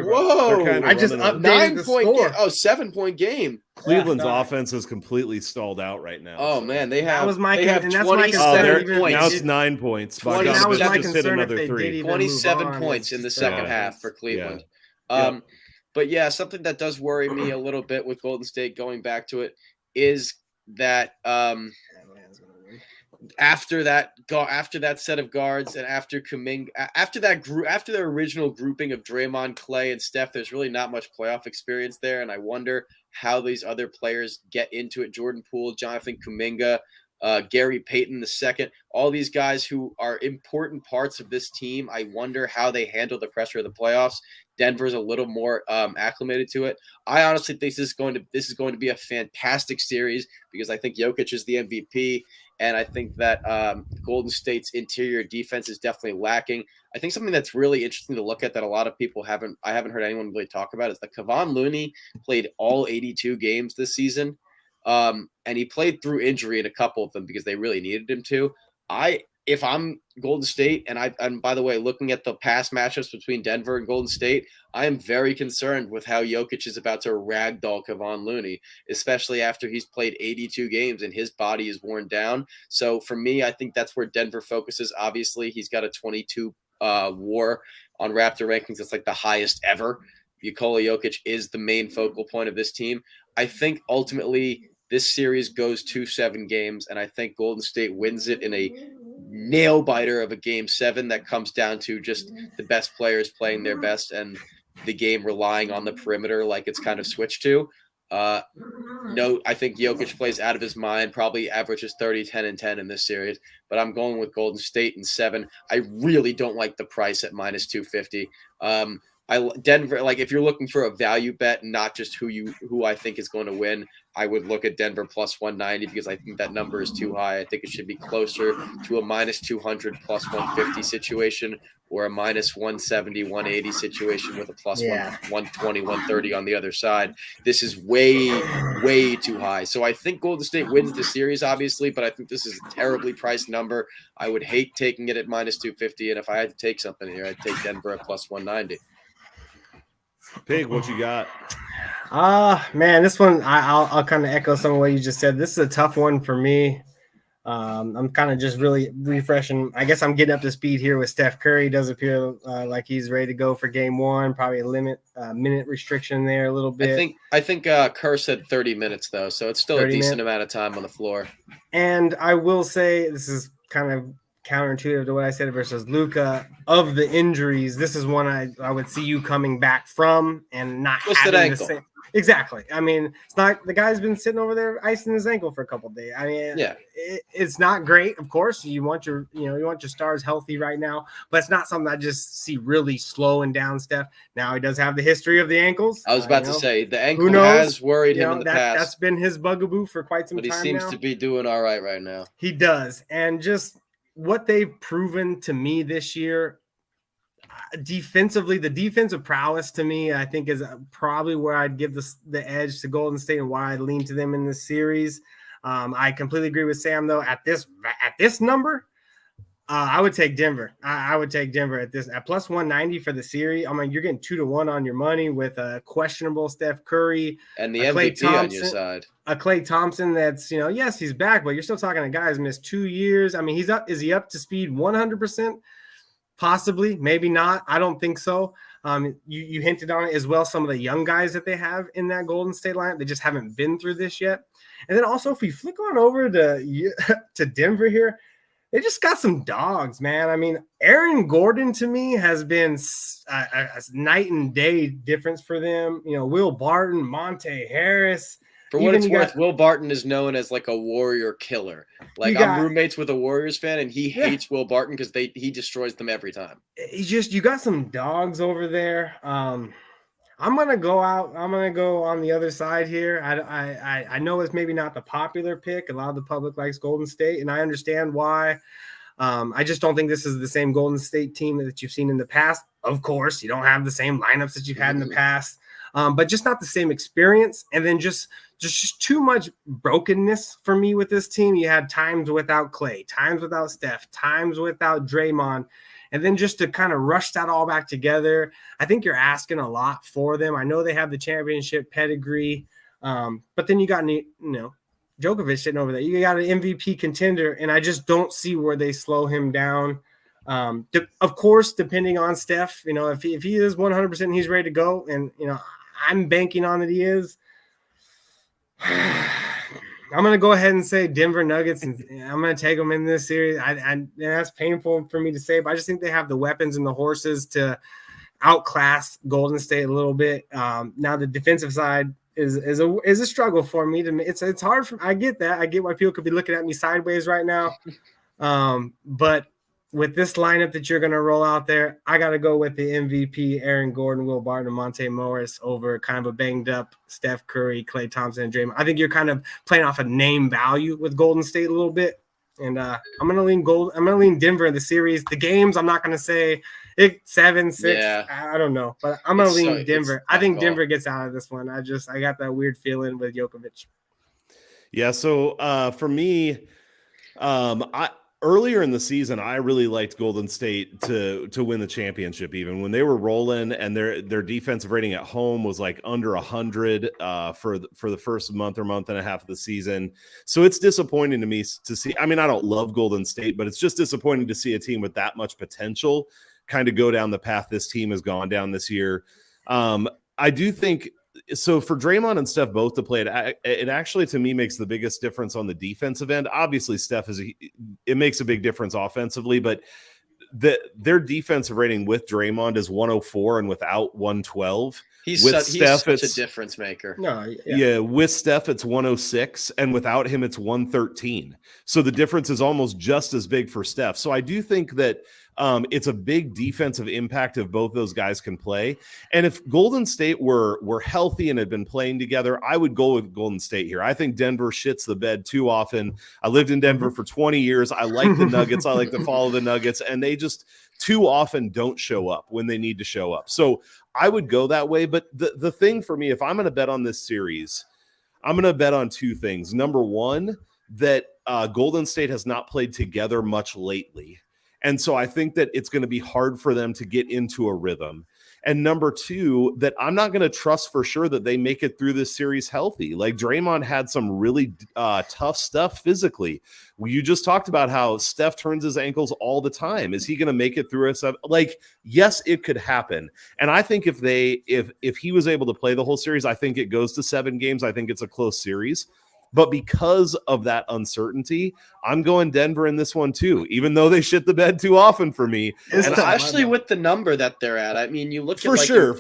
Whoa. I just updated the score. 7-point game. Cleveland's offense is completely stalled out right now. Oh, man. They have 27 points. Now it's 9 points. That was my just hit concern another if they 3. did even 27 points in the second half for Cleveland. Yeah. But, yeah, something that does worry me a little bit with Golden State, going back to it, is that after that set of guards and after Kuminga, after the original grouping of Draymond, Clay, and Steph, there's really not much playoff experience there, and I wonder how these other players get into it. Jordan Poole, Jonathan Kuminga, Gary Payton II, all these guys who are important parts of this team. I wonder how they handle the pressure of the playoffs. Denver's a little more acclimated to it. I honestly think this is going to be a fantastic series because I think Jokic is the MVP, and I think that Golden State's interior defense is definitely lacking. I think something that's really interesting to look at that a lot of people I haven't heard anyone really talk about is that Kavon Looney played all 82 games this season. And he played through injury in a couple of them because they really needed him to. If I'm Golden State, and by the way, looking at the past matchups between Denver and Golden State, I am very concerned with how Jokic is about to ragdoll Kavon Looney, especially after he's played 82 games and his body is worn down. So for me, I think that's where Denver focuses. Obviously, he's got a 22 WAR on Raptor rankings. That's like the highest ever. Nikola Jokic is the main focal point of this team. I think ultimately this series goes 2-7 games, and I think Golden State wins it in a nail-biter of a Game 7 that comes down to just the best players playing their best and the game relying on the perimeter like it's kind of switched to. No, I think Jokic plays out of his mind, probably averages 30, 10, and 10 in this series, but I'm going with Golden State in 7. I really don't like the price at minus 250. Denver, like if you're looking for a value bet, not just who I think is going to win, I would look at Denver plus 190 because I think that number is too high. I think it should be closer to a minus 200 plus 150 situation or a minus 170, 180 situation with a plus 120, 130 on the other side. This is way, way too high. So I think Golden State wins the series, obviously, but I think this is a terribly priced number. I would hate taking it at minus 250, and if I had to take something here, I'd take Denver at plus 190. Pig, what you got? Man, this one I'll kind of echo some of what you just said. This is a tough one for me. I'm kind of just really refreshing. I guess I'm getting up to speed here with Steph Curry. Does appear like he's ready to go for Game 1. Probably a minute restriction there a little bit. I think Kerr said 30 minutes though, so it's still a decent amount of time on the floor. And I will say this is kind of counterintuitive to what I said versus Luka. Of the injuries, this is one I would see you coming back from and not twisted having ankle. the same. Exactly. I mean, it's not the guy's been sitting over there icing his ankle for a couple of days. I mean, yeah, it's not great. Of course, you want your stars healthy right now, but it's not something I just see really slowing down Steph. Now he does have the history of the ankles. I was about to say the ankle has worried him in the past. That's been his bugaboo for quite some time now. But he seems to be doing all right now. He does, and just what they've proven to me this year. Defensively, the defensive prowess to me, I think, is probably where I'd give the edge to Golden State and why I'd lean to them in this series. I completely agree with Sam, though. At this number, I would take Denver. I would take Denver at plus 190 for the series. I mean, you're getting 2-1 on your money with a questionable Steph Curry and the MVP on your side. A Klay Thompson that's, yes, he's back, but you're still talking a guy who's missed 2 years. I mean, he's up. Is he up to speed 100%? Possibly, maybe not. I don't think so. You hinted on it as well. Some of the young guys that they have in that Golden State lineup, they just haven't been through this yet. And then also, if we flick on over to Denver here, they just got some dogs, man. I mean, Aaron Gordon to me has been a night and day difference for them. Will Barton, Monte Harris. For what it's worth, Will Barton is known as like a Warrior killer. Like I'm roommates with a Warriors fan, and he hates Will Barton because he destroys them every time. You got some dogs over there. I'm gonna go out. I'm gonna go on the other side here. I know it's maybe not the popular pick. A lot of the public likes Golden State, and I understand why. I just don't think this is the same Golden State team that you've seen in the past. Of course, you don't have the same lineups that you've had in the past. But just not the same experience. And then just too much brokenness for me with this team. You had times without Klay, times without Steph, times without Draymond. And then just to kind of rush that all back together, I think you're asking a lot for them. I know they have the championship pedigree, but then you got, Djokovic sitting over there. You got an MVP contender, and I just don't see where they slow him down. Of course, depending on Steph, if he is 100% and he's ready to go, and, I'm banking on that he is. I'm going to go ahead and say Denver Nuggets, and I'm going to take them in this series. And that's painful for me to say, but I just think they have the weapons and the horses to outclass Golden State a little bit. Now, the defensive side is a struggle for me to. It's hard for. I get that. I get why people could be looking at me sideways right now. But with this lineup that you're going to roll out there, I got to go with the MVP, Aaron Gordon, Will Barton, and Monte Morris over kind of a banged up Steph Curry, Klay Thompson, and Draymond. I think you're kind of playing off a name value with Golden State a little bit. And I'm going to lean Denver in the series. The games, I'm not going to say 7-6. Yeah. I don't know, but I'm going to lean Denver. I think Denver gets out of this one. I got that weird feeling with Jokic. Yeah. So for me, earlier in the season, I really liked Golden State to win the championship, even when they were rolling, and their defensive rating at home was like under 100 for the first month and a half of the season. So it's disappointing to me to see. I mean, I don't love Golden State, but it's just disappointing to see a team with that much potential kind of go down the path this team has gone down this year. I do think. So for Draymond and Steph both to play it actually to me makes the biggest difference on the defensive end. Obviously, Steph it makes a big difference offensively, but their defensive rating with Draymond is 104 and without 112. He's with Steph, such a difference maker. No, yeah, with Steph it's 106, and without him it's 113. So the difference is almost just as big for Steph. So I do think that it's a big defensive impact if both those guys can play. And if Golden State were healthy and had been playing together, I would go with Golden State here. I think Denver shits the bed too often. I lived in Denver for 20 years. I like the Nuggets. I like to follow the Nuggets, and they just too often don't show up when they need to show up. So I would go that way. But the thing for me, if I'm going to bet on this series, I'm going to bet on two things. Number one, that Golden State has not played together much lately. And so I think that it's going to be hard for them to get into a rhythm. And number two, that I'm not going to trust for sure that they make it through this series healthy. Like Draymond had some really tough stuff physically. You just talked about how Steph turns his ankles all the time. Is he going to make it through a like, yes, it could happen. And I think if he was able to play the whole series, I think it goes to 7 games. I think it's a close series. But because of that uncertainty, I'm going Denver in this one too, even though they shit the bed too often for me. And especially with the number that they're at. I mean, you look at for sure.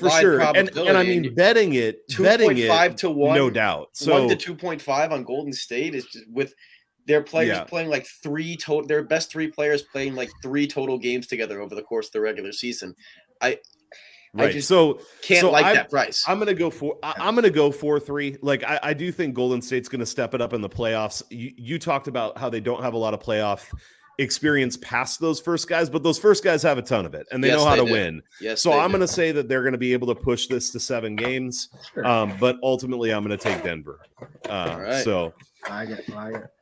And I mean, betting it 2.5 to 1, no doubt. So 1 to 2.5 on Golden State is just with their players playing like their best 3 players playing like 3 total games together over the course of the regular season. Right. I just can't that price. I'm gonna go 4-3. Like I do think Golden State's gonna step it up in the playoffs. You talked about how they don't have a lot of playoff experience past those first guys, but those first guys have a ton of it and they know how to win. Yes. So I'm gonna say that they're gonna be able to push this to 7 games. Sure. But ultimately I'm gonna take Denver. All right. So I get.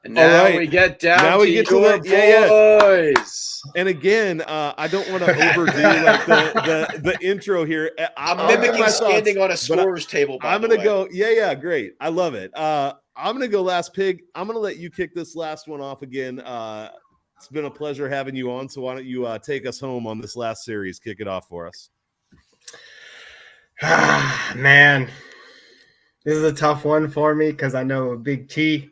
And now we get down to your boys. And again, I don't want to overdo like the intro here. I'm mimicking standing on a scorer's table. I'm going to go. Yeah, great. I love it. I'm going to go last, Pig. I'm going to let you kick this last one off again. It's been a pleasure having you on. So why don't you take us home on this last series? Kick it off for us. Man. This is a tough one for me because I know a Big T.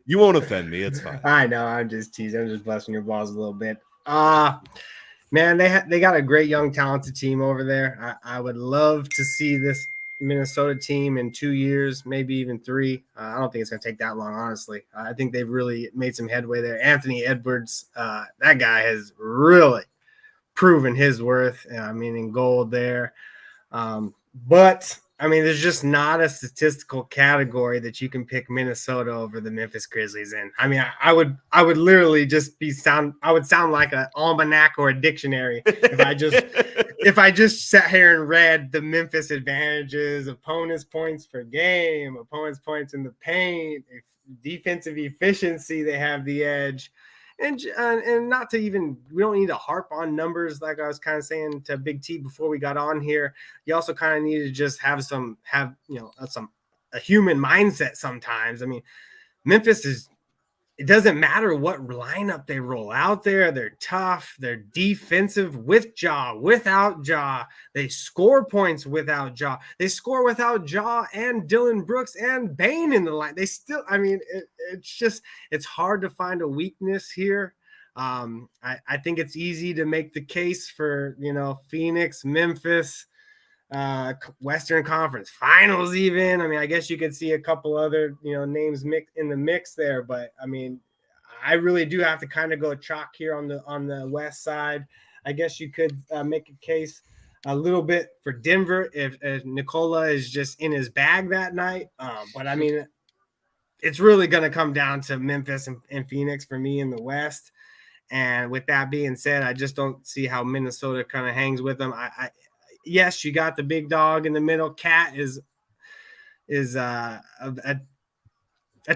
You won't offend me. It's fine. I know. I'm just teasing. I'm just busting your balls a little bit. Man, they got a great young, talented team over there. I would love to see this Minnesota team in 2 years, maybe even 3. I don't think it's going to take that long, honestly. I think they've really made some headway there. Anthony Edwards, that guy has really proven his worth. I mean, in gold there. But I mean, there's just not a statistical category that you can pick Minnesota over the Memphis Grizzlies in. I mean, I would literally just sound like an almanac or a dictionary if I just sat here and read the Memphis advantages, opponents' points per game, opponents' points in the paint, defensive efficiency, they have the edge. And not to even, we don't need to harp on numbers like I was kind of saying to Big T before we got on here. You also kind of need to just have a human mindset sometimes. I mean, Memphis it doesn't matter what lineup they roll out there. They're tough. They're defensive with Ja, without Ja. They score points without Ja. They score without Ja and Dillon Brooks and Bane in the line. They still, I mean, it's hard to find a weakness here. I think it's easy to make the case for, Phoenix, Memphis, Western Conference Finals even. I mean, I guess you could see a couple other, names in the mix there, but I mean, I really do have to kind of go chalk here on the West side. I guess you could make a case a little bit for Denver if Nikola is just in his bag that night. But I mean, it's really going to come down to Memphis and Phoenix for me in the West. And with that being said, I just don't see how Minnesota kind of hangs with them. Yes, you got the big dog in the middle. Cat is a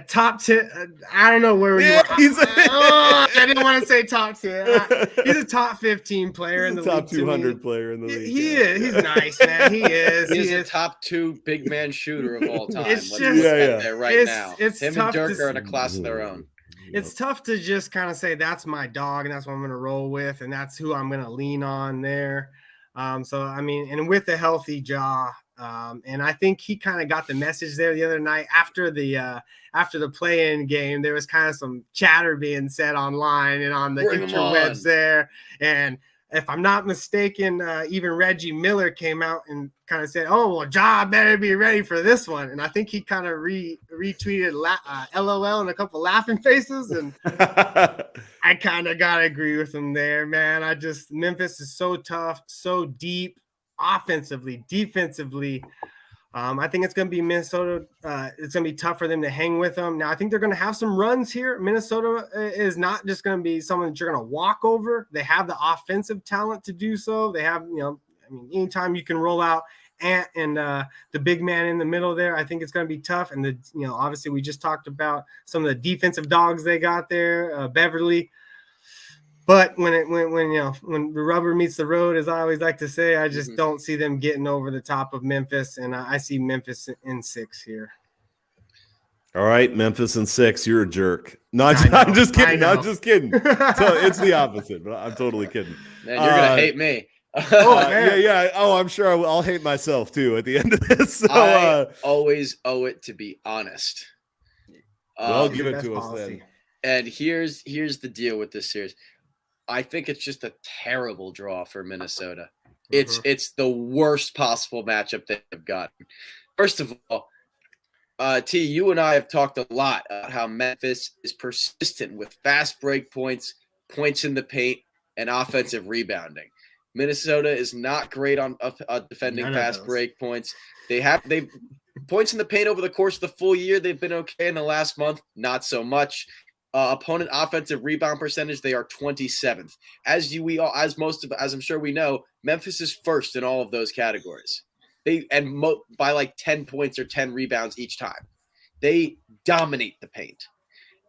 top 10. I don't know where you are. I didn't want to say top 10. He's a top 15 player in the top league. 200 player in the league. He is. He's nice, man. He is. He's a top 2 big man shooter of all time. It's Let's just there right now. It's him tough and Dirk are in a class of their own. It's tough to just kind of say that's my dog and that's what I'm going to roll with and that's who I'm going to lean on there. So I mean, and with a healthy jaw, and I think he kind of got the message there the other night after the play-in game. There was kind of some chatter being said online and on the interwebs there. And if I'm not mistaken, even Reggie Miller came out and kind of said, "Oh, well, Ja better be ready for this one." And I think he kind of retweeted LOL and a couple laughing faces. And I kind of got to agree with him there, man. Memphis is so tough, so deep, offensively, defensively. I think it's going to be Minnesota. It's going to be tough for them to hang with them. Now, I think they're going to have some runs here. Minnesota is not just going to be someone that you're going to walk over. They have the offensive talent to do so. They have, anytime you can roll out Ant and the big man in the middle there, I think it's going to be tough. And obviously we just talked about some of the defensive dogs they got there, Beverly. But when the rubber meets the road, as I always like to say, I just don't see them getting over the top of Memphis, and I see Memphis in 6 here. All right, Memphis in 6. You're a jerk. No, I'm just kidding. I'm just kidding. So it's the opposite, but I'm totally kidding. Man, you're gonna hate me. Yeah. Oh, I'm sure I'll hate myself too at the end of this. So, I always owe it to be honest. Well, give it to us then. And here's the deal with this series. I think it's just a terrible draw for Minnesota. It's the worst possible matchup they've gotten. First of all, T, you and I have talked a lot about how Memphis is persistent with fast break points, points in the paint, and offensive rebounding. Minnesota is not great on defending fast break points. They points in the paint over the course of the full year. They've been okay in the last month, not so much. Opponent offensive rebound percentage, they are 27th. As I'm sure we know, Memphis is first in all of those categories. By like 10 points or 10 rebounds each time. They dominate the paint.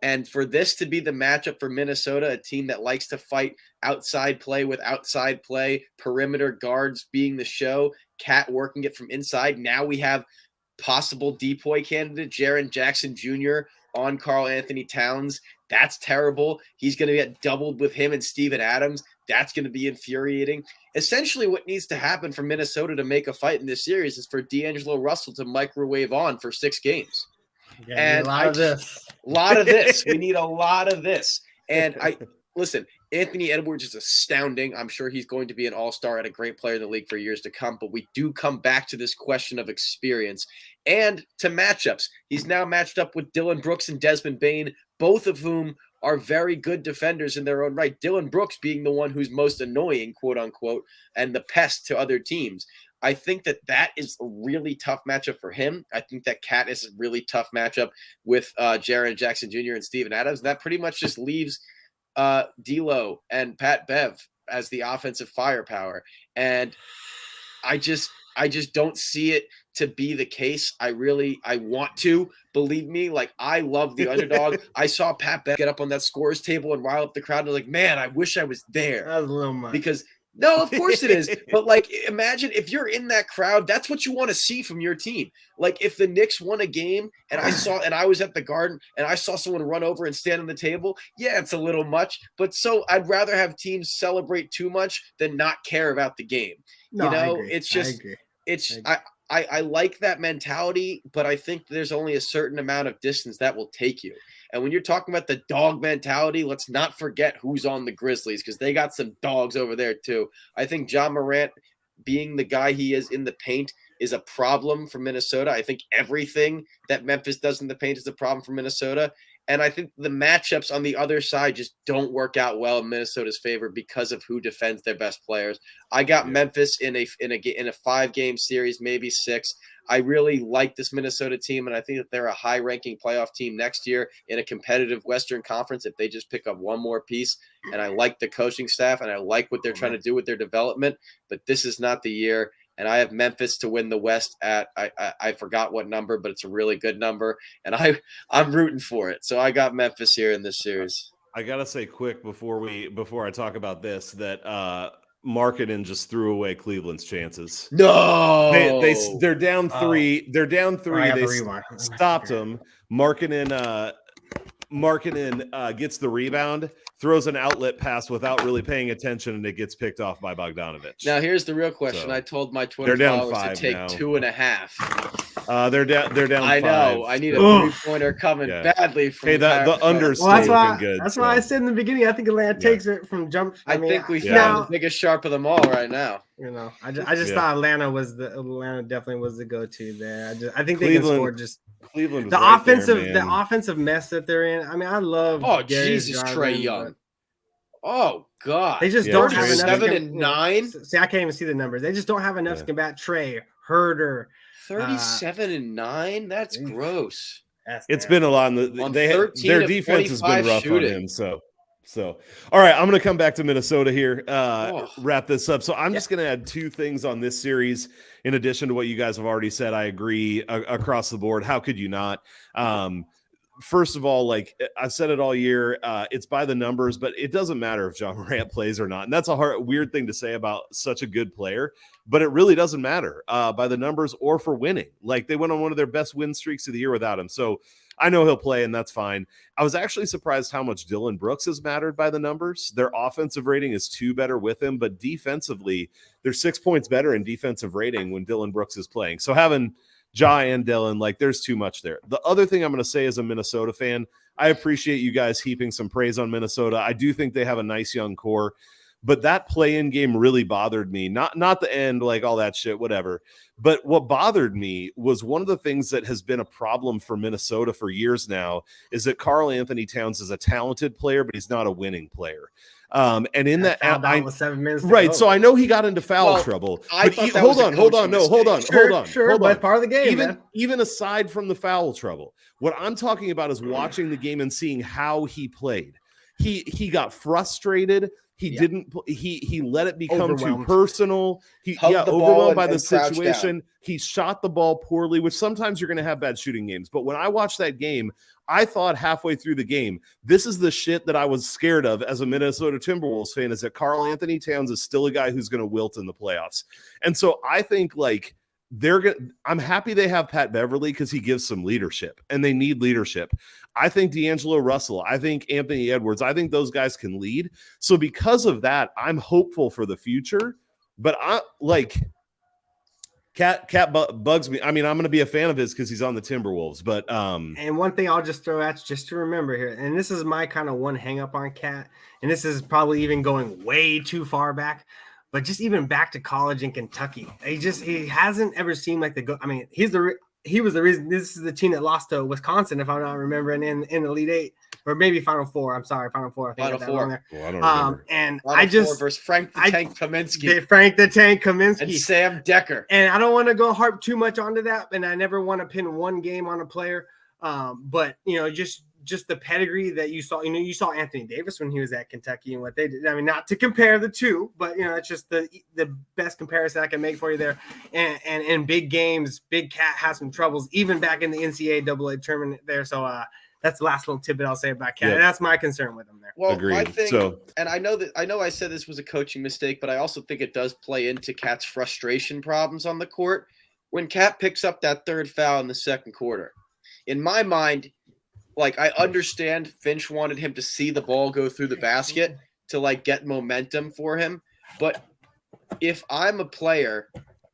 And for this to be the matchup for Minnesota, a team that likes to fight outside play with outside play, perimeter guards being the show, Cat working it from inside. Now we have possible decoy candidate Jaren Jackson Jr. on Karl Anthony Towns. That's terrible. He's going to get doubled with him and Steven Adams. That's going to be infuriating. Essentially, what needs to happen for Minnesota to make a fight in this series is for D'Angelo Russell to microwave on for 6 games. Yeah, a lot of this. We need a lot of this. And listen, Anthony Edwards is astounding. I'm sure he's going to be an all-star and a great player in the league for years to come. But we do come back to this question of experience and to matchups. He's now matched up with Dillon Brooks and Desmond Bane, both of whom are very good defenders in their own right. Dillon Brooks being the one who's most annoying, quote unquote, and the pest to other teams. I think that is a really tough matchup for him. I think that Cat is a really tough matchup with Jaren Jackson Jr. and Steven Adams. That pretty much just leaves D'Lo and Pat Bev as the offensive firepower. And I just don't see it to be the case. I want to, believe me. Like, I love the underdog. I saw Pat Bev get up on that scores table and rile up the crowd. And I was like, man, I wish I was there. That was a little much. Because no, of course it is. But like, imagine if you're in that crowd, that's what you want to see from your team. Like, if the Knicks won a game and I was at the Garden and I saw someone run over and stand on the table, yeah, it's a little much. But so I'd rather have teams celebrate too much than not care about the game. No, I agree. It's just, I like that mentality, but I think there's only a certain amount of distance that will take you. And when you're talking about the dog mentality, let's not forget who's on the Grizzlies, because they got some dogs over there too. I think John Morant being the guy he is in the paint is a problem for Minnesota. I think everything that Memphis does in the paint is a problem for Minnesota. And I think the matchups on the other side just don't work out well in Minnesota's favor because of who defends their best players. I got Memphis in a 5-game series, maybe 6. I really like this Minnesota team, and I think that they're a high-ranking playoff team next year in a competitive Western Conference if they just pick up one more piece. And I like the coaching staff, and I like what they're trying to do with their development. But this is not the year. And I have Memphis to win the West at I forgot what number, but it's a really good number, and I'm rooting for it. So I got Memphis here in this series. I gotta say quick before I talk about this that Markkanen just threw away Cleveland's chances. No, they're down 3. They're down 3. They stopped him. Markkanen gets the rebound, throws an outlet pass without really paying attention, and it gets picked off by Bogdanovich. Now, here's the real question. I told my Twitter followers to take now. 2.5. They're down 5. I know. I need a 3-pointer coming badly from the unders. Well, that's why I said in the beginning, I think Atlanta takes it from jump. I think we found the biggest sharp of them all right now. You know, I just thought Atlanta definitely was the go-to there. I think they can score just Cleveland. The offensive mess that they're in. I mean, I love. Oh, Jesus, Trae Young. Oh God, they just don't have enough. 7 and 9. See, I can't even see the numbers. They just don't have enough to combat Trae, Herder. 37 and 9. That's gross. It's been a lot. Their defense has been rough on him. So, all right, I'm going to come back to Minnesota here. Wrap this up. So I'm just going to add 2 things on this series in addition to what you guys have already said. I agree across the board. How could you not? First of all, like I've said it all year, it's by the numbers, but it doesn't matter if John Morant plays or not. And that's a weird thing to say about such a good player, but it really doesn't matter by the numbers or for winning. Like they went on one of their best win streaks of the year without him. So I know he'll play, and that's fine. I was actually surprised how much Dillon Brooks has mattered by the numbers. Their offensive rating is 2 better with him, but defensively, they're 6 points better in defensive rating when Dillon Brooks is playing. So having Ja and Dillon, like there's too much there. The other thing I'm going to say as a Minnesota fan, I appreciate you guys heaping some praise on Minnesota. I do think they have a nice young core, but that play-in game really bothered me. Not the end, like all that shit, whatever. But what bothered me was one of the things that has been a problem for Minnesota for years now is that Karl Anthony Towns is a talented player, but he's not a winning player. And in that, with 7 minutes right. So I know he got into foul trouble. Hold on. But part of the game, even aside from the foul trouble, what I'm talking about is watching the game and seeing how he played. He got frustrated. He let it become too personal. He overwhelmed by the situation. He shot the ball poorly, which sometimes you're going to have bad shooting games. But when I watched that game, I thought halfway through the game, this is the shit that I was scared of as a Minnesota Timberwolves fan, is that Karl Anthony Towns is still a guy who's going to wilt in the playoffs. And so I think like I'm happy they have Pat Beverly because he gives some leadership, and they need leadership. I think D'Angelo Russell, I think Anthony Edwards, I think those guys can lead. So because of that, I'm hopeful for the future. But I like Cat bugs me. I mean, I'm going to be a fan of his because he's on the Timberwolves. But and one thing I'll just throw at you just to remember here, and this is my kind of one hang up on Cat, and this is probably even going way too far back. But just even back to college in Kentucky, he hasn't ever seemed like I mean, he was the reason. This is the team that lost to Wisconsin, if I'm not remembering, in the Elite Eight or maybe Final Four. I'm sorry, Final Four. Final Four. Well, I don't remember. And Final I just Four versus Frank the Tank Kaminsky. Frank the Tank Kaminsky and Sam Decker. And I don't want to go harp too much onto that, and I never want to pin one game on a player. But just the pedigree that you saw, you saw Anthony Davis when he was at Kentucky and what they did. I mean, not to compare the two, but it's just the best comparison I can make for you there. And in big games, Big Cat has some troubles, even back in the NCAA tournament there. So that's the last little tidbit I'll say about Cat. And that's my concern with him there. Well, agreed. I think, and I know I said this was a coaching mistake, but I also think it does play into Cat's frustration problems on the court. When Cat picks up that third foul in the second quarter, in my mind, like, I understand Finch wanted him to see the ball go through the basket to, like, get momentum for him. But if I'm a player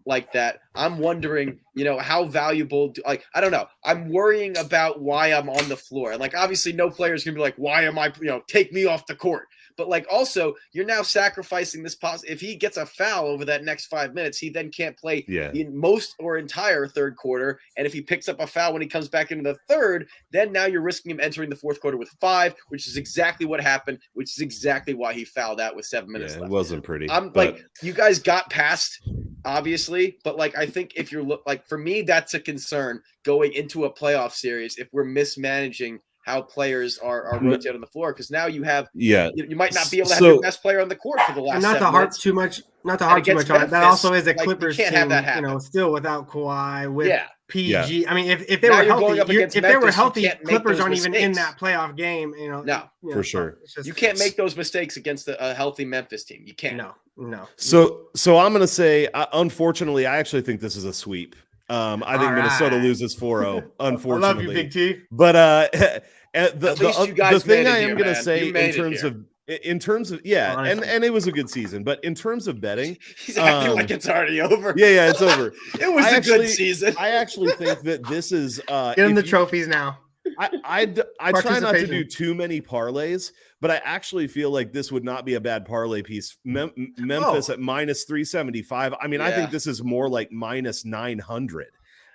like that, I'm wondering, how valuable I don't know. I'm worrying about why I'm on the floor. And, like, obviously no player is going to be like, why am I, take me off the court. But like also you're now sacrificing this if he gets a foul over that next 5 minutes, he then can't play in most or entire third quarter. And if he picks up a foul when he comes back into the third, then now you're risking him entering the fourth quarter with 5, which is exactly what happened, which is exactly why he fouled out with 7 minutes left. It wasn't pretty. Like, you guys got past, obviously, but like I think if you're for me, that's a concern going into a playoff series if we're mismanaging how players are rotating on the floor, because now you have you might not be able to have your best player on the court for the last. And not to harp too much on it. That also is a Clippers team, have that happen. Still without Kawhi, with PG. Yeah. I mean, if they were healthy, if they were healthy, Clippers aren't even in that playoff game. For sure. You can't make those mistakes against a healthy Memphis team. You can't. No. So I'm going to say, unfortunately, I actually think this is a sweep. I think Minnesota loses 4-0. Unfortunately, I love you, Big T. But the thing I am going to say in terms of and it was a good season, but in terms of betting, he's acting like it's already over. Yeah, it's over. It was a good season. I actually think that this is get him the trophies now. I try not to do too many parlays, but I actually feel like this would not be a bad parlay piece. Memphis at -375. I mean, I think this is more like -900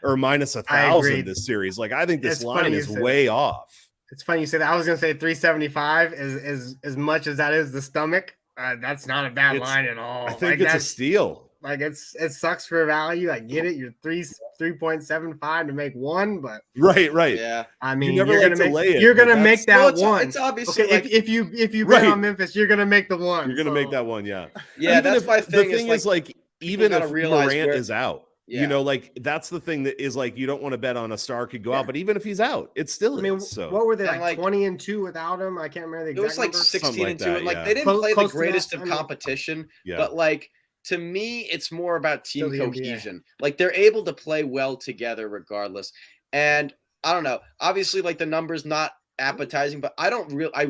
or -1,000 this series. Like, I think this line is way off. It's funny you say that. I was going to say 375 is as much as that is the stomach. That's not a bad line at all. I think it's a steal. Like, it sucks for value. I get it. You're 3.75 to make one, but right. Yeah. I mean, you're gonna make that one. It's obviously if you bet on Memphis, you're gonna make the one. You're gonna make that one, yeah. Yeah, that's my thing. The thing is like even if Morant is out, Yeah. Like that's the thing that is like you don't want to bet on a star could go out, but even if he's out, it's still. What were they like 20-2 without him? I can't remember the exact number. It was like 16-2. And like they didn't play the greatest of competition, but like to me, it's more about team cohesion. Like they're able to play well together regardless. And I don't know. Obviously, like the number's not appetizing, but I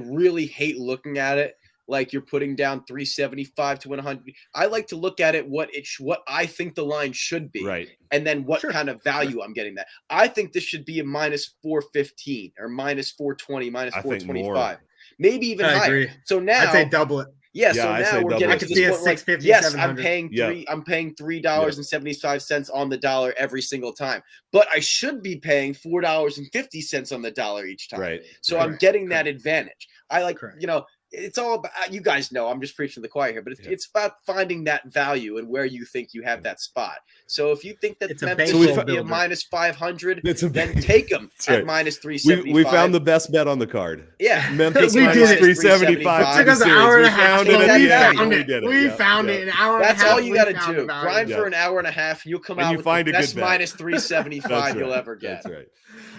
really hate looking at it. Like you're putting down 375 to 100. I like to look at it what I think the line should be, right? And then what kind of value I'm getting that. I think this should be a -415 or -420, -425, maybe even higher. Agree. So now I'd say double it. Yeah, so now we're getting to this point. 650, yes, I'm paying $3.75 on the dollar every single time, but I should be paying $4.50 on the dollar each time. Right. So I'm getting that advantage. I like, it's all about, you guys know, I'm just preaching to the choir here, but it's about finding that value and where you think you have that spot. So if you think that Memphis should be a -500, then take them at -375. We found the best bet on the card. Yeah. Memphis -375. It took us an hour and a half. We found it. An hour and a half. That's all you got to do. Grind for an hour and a half. You'll come out with the best -375 you'll ever get. That's right.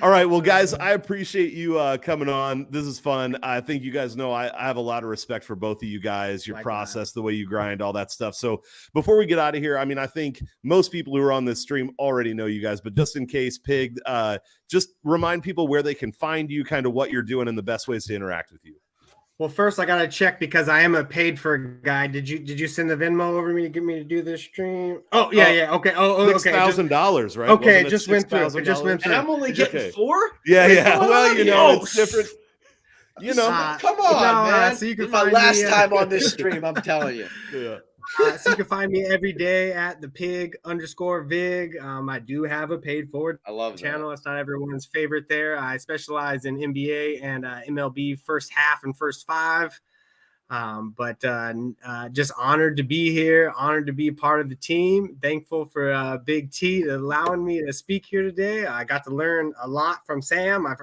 All right. Well, guys, I appreciate you coming on. This is fun. I think you guys know I have a lot of respect for both of you guys, your process, the way you grind, all that stuff. So before we get out of here, I mean, I think most people who are on this stream already know you guys, but just in case, Pig, just remind people where they can find you, kind of what you're doing and the best ways to interact with you. Well, first I gotta check because I am a paid for guy. Did you send the Venmo over me to get me to do this stream? Oh yeah. Okay. Okay. $6,000, right? Okay, just went through. And I'm only getting 4. Yeah. Well, it's different. Come on, man. So you can my last time on this stream, I'm telling you. Yeah. So you can find me every day at the Pig_Vig. I do have a paid forward channel. It's not everyone's favorite there. I specialize in NBA and MLB first half and first 5. But just honored to be here, honored to be a part of the team. Thankful for Big T allowing me to speak here today. I got to learn a lot from Sam. I've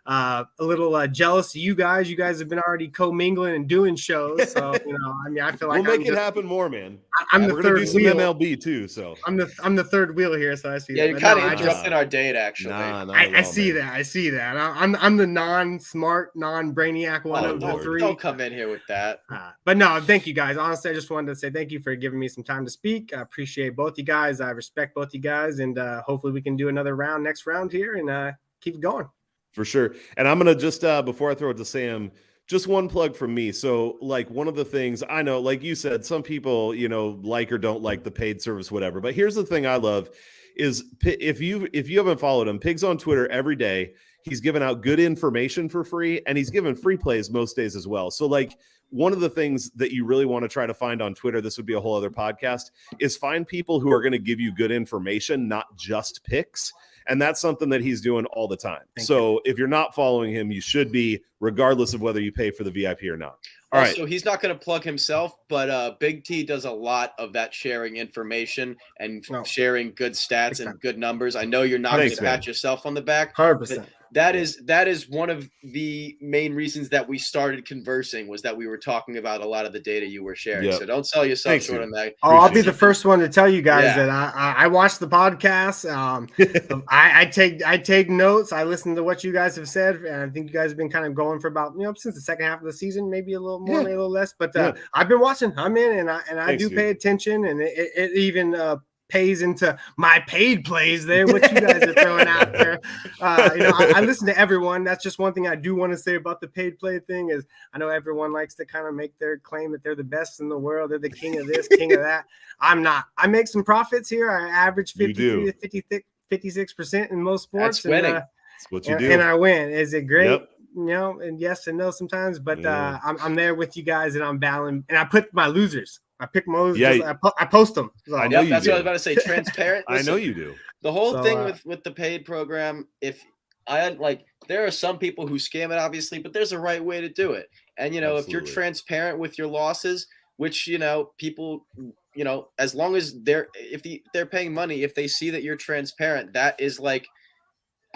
a little jealous of you guys. You guys have been already co-mingling and doing shows, so I mean, I feel like we'll make it happen more, man. I'm the third wheel. MLB too, so I'm the third wheel here. So I see. Yeah, you're kind of interrupting our date, actually. I see that. I see that. I'm the non-smart, non-brainiac one of the 3. Don't come in here with that. But no, thank you guys. Honestly, I just wanted to say thank you for giving me some time to speak. I appreciate both you guys. I respect both you guys, and hopefully we can do another next round here, and keep it going. For sure. And I'm going to just, before I throw it to Sam, just one plug from me. So like one of the things I know, like you said, some people, like or don't like the paid service, whatever. But here's the thing I love is if you haven't followed him, Pig's on Twitter every day. He's giving out good information for free, and he's giving free plays most days as well. So like one of the things that you really want to try to find on Twitter, this would be a whole other podcast, is find people who are going to give you good information, not just picks. And that's something that he's doing all the time. So if you're not following him, you should be, regardless of whether you pay for the VIP or not. All right. So he's not going to plug himself, but Big T does a lot of that, sharing information and sharing good stats and good numbers. I know you're not going to pat yourself on the back. 100%. That is one of the main reasons that we started conversing, was that we were talking about a lot of the data you were sharing. So don't sell yourself short on that. Oh, I'll be the first one to tell you guys that I watch the podcast. I take notes. I listen to what you guys have said, and I think you guys have been kind of going for about, since the second half of the season, maybe a little more, maybe a little less. But I've been watching. I'm in, and I do pay attention, and it even pays into my paid plays there, what you guys are throwing out there. I listen to everyone. That's just one thing I do want to say about the paid play thing is I know everyone likes to kind of make their claim that they're the best in the world. They're the king of this, king of that. I'm not. I make some profits here. I average 53 to 56% in most sports. That's winning. That's what you do. And I win. Is it great? Yep. And yes and no sometimes, but I'm there with you guys, and I'm battling, and I put my losers. I pick my losers. Yeah. I post them. So. I know that's what I was about to say. Transparent. Listen, I know you do. The whole thing with the paid program, there are some people who scam it, obviously, but there's a right way to do it. And if you're transparent with your losses, which people, as long as they're paying money, if they see that you're transparent, that is I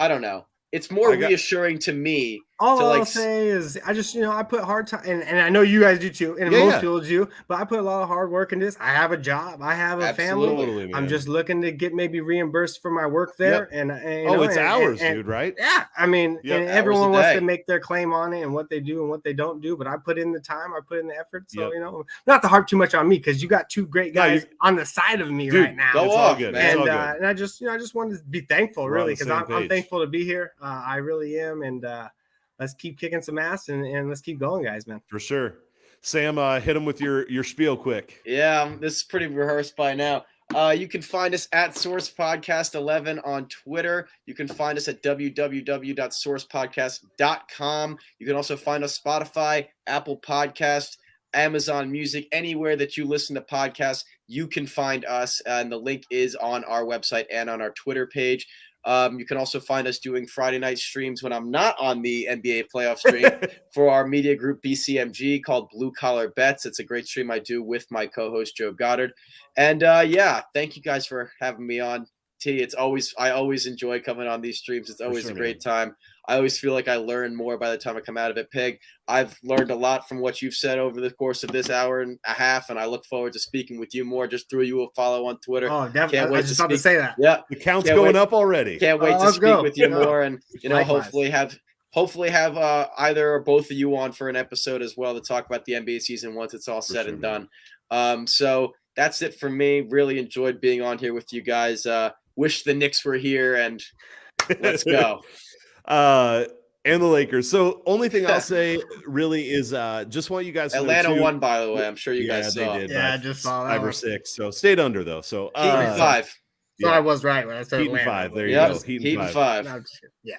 don't know. It's more reassuring to me. All I'll say is I just, I put hard time, and I know you guys do too, and most people do, but I put a lot of hard work in this. I have a job. I have a family. I'm just looking to get maybe reimbursed for my work there. And it's hours, dude, right? Yeah. I mean, and everyone wants to make their claim on it and what they do and what they don't do, but I put in the time, I put in the effort. So, not to harp too much on me, because you got two great guys on the side of me right now. Go off, man. And I just wanted to be thankful, really, because I'm thankful to be here. I really am. And, let's keep kicking some ass and let's keep going, guys, man. For sure. Sam, hit him with your spiel quick. Yeah, this is pretty rehearsed by now. You can find us at Source Podcast 11 on Twitter. You can find us at www.sourcepodcast.com. You can also find us Spotify, Apple Podcast, Amazon Music, anywhere that you listen to podcasts, you can find us. And the link is on our website and on our Twitter page. You can also find us doing Friday night streams when I'm not on the NBA playoff stream for our media group BCMG called Blue Collar Bets. It's a great stream I do with my co-host Joe Goddard. And thank you guys for having me on. I always enjoy coming on these streams. It's always a great time. I always feel like I learn more by the time I come out of it. Pig, I've learned a lot from what you've said over the course of this hour and a half, and I look forward to speaking with you more. Just throw you a follow on Twitter. Oh, definitely. I was just about to say that. Yeah, the count's going up already. Can't wait to speak with you more, and hopefully have either or both of you on for an episode as well to talk about the NBA season once it's all said and done. So that's it for me. Really enjoyed being on here with you guys. Wish the Knicks were here, and let's go. And the Lakers. So only thing I'll say really is just want you guys to Atlanta know too, won, by the way. I'm sure you guys saw. They did. Yeah, I just saw that 5 or 6. So stayed under though. So Heat and 5. So I was right when I said Heat and 5. There you go. Heat and 5. Yeah.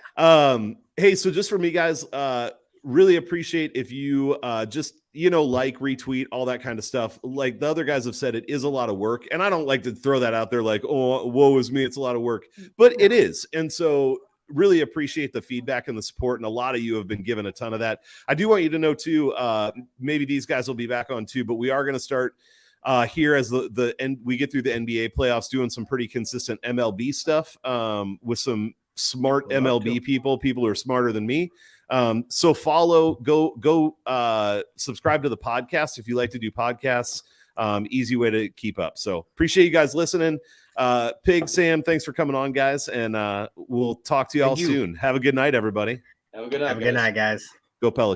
Hey, so just for me, guys, really appreciate if you just retweet, all that kind of stuff. Like the other guys have said, it is a lot of work, and I don't like to throw that out there like, oh, woe is me, it's a lot of work, but it is. And so really appreciate the feedback and the support, and a lot of you have been given a ton of that. I do want you to know too, maybe these guys will be back on too, but we are going to start here as we get through the NBA playoffs, doing some pretty consistent MLB stuff with some smart MLB people who are smarter than me. So go subscribe to the podcast if you like to do podcasts. Easy way to keep up. So appreciate you guys listening. Pig, Sam, thanks for coming on, guys, and we'll talk to you all soon. Have a good night, everybody. Have a good night. Have a good night, guys. Go Pelicans.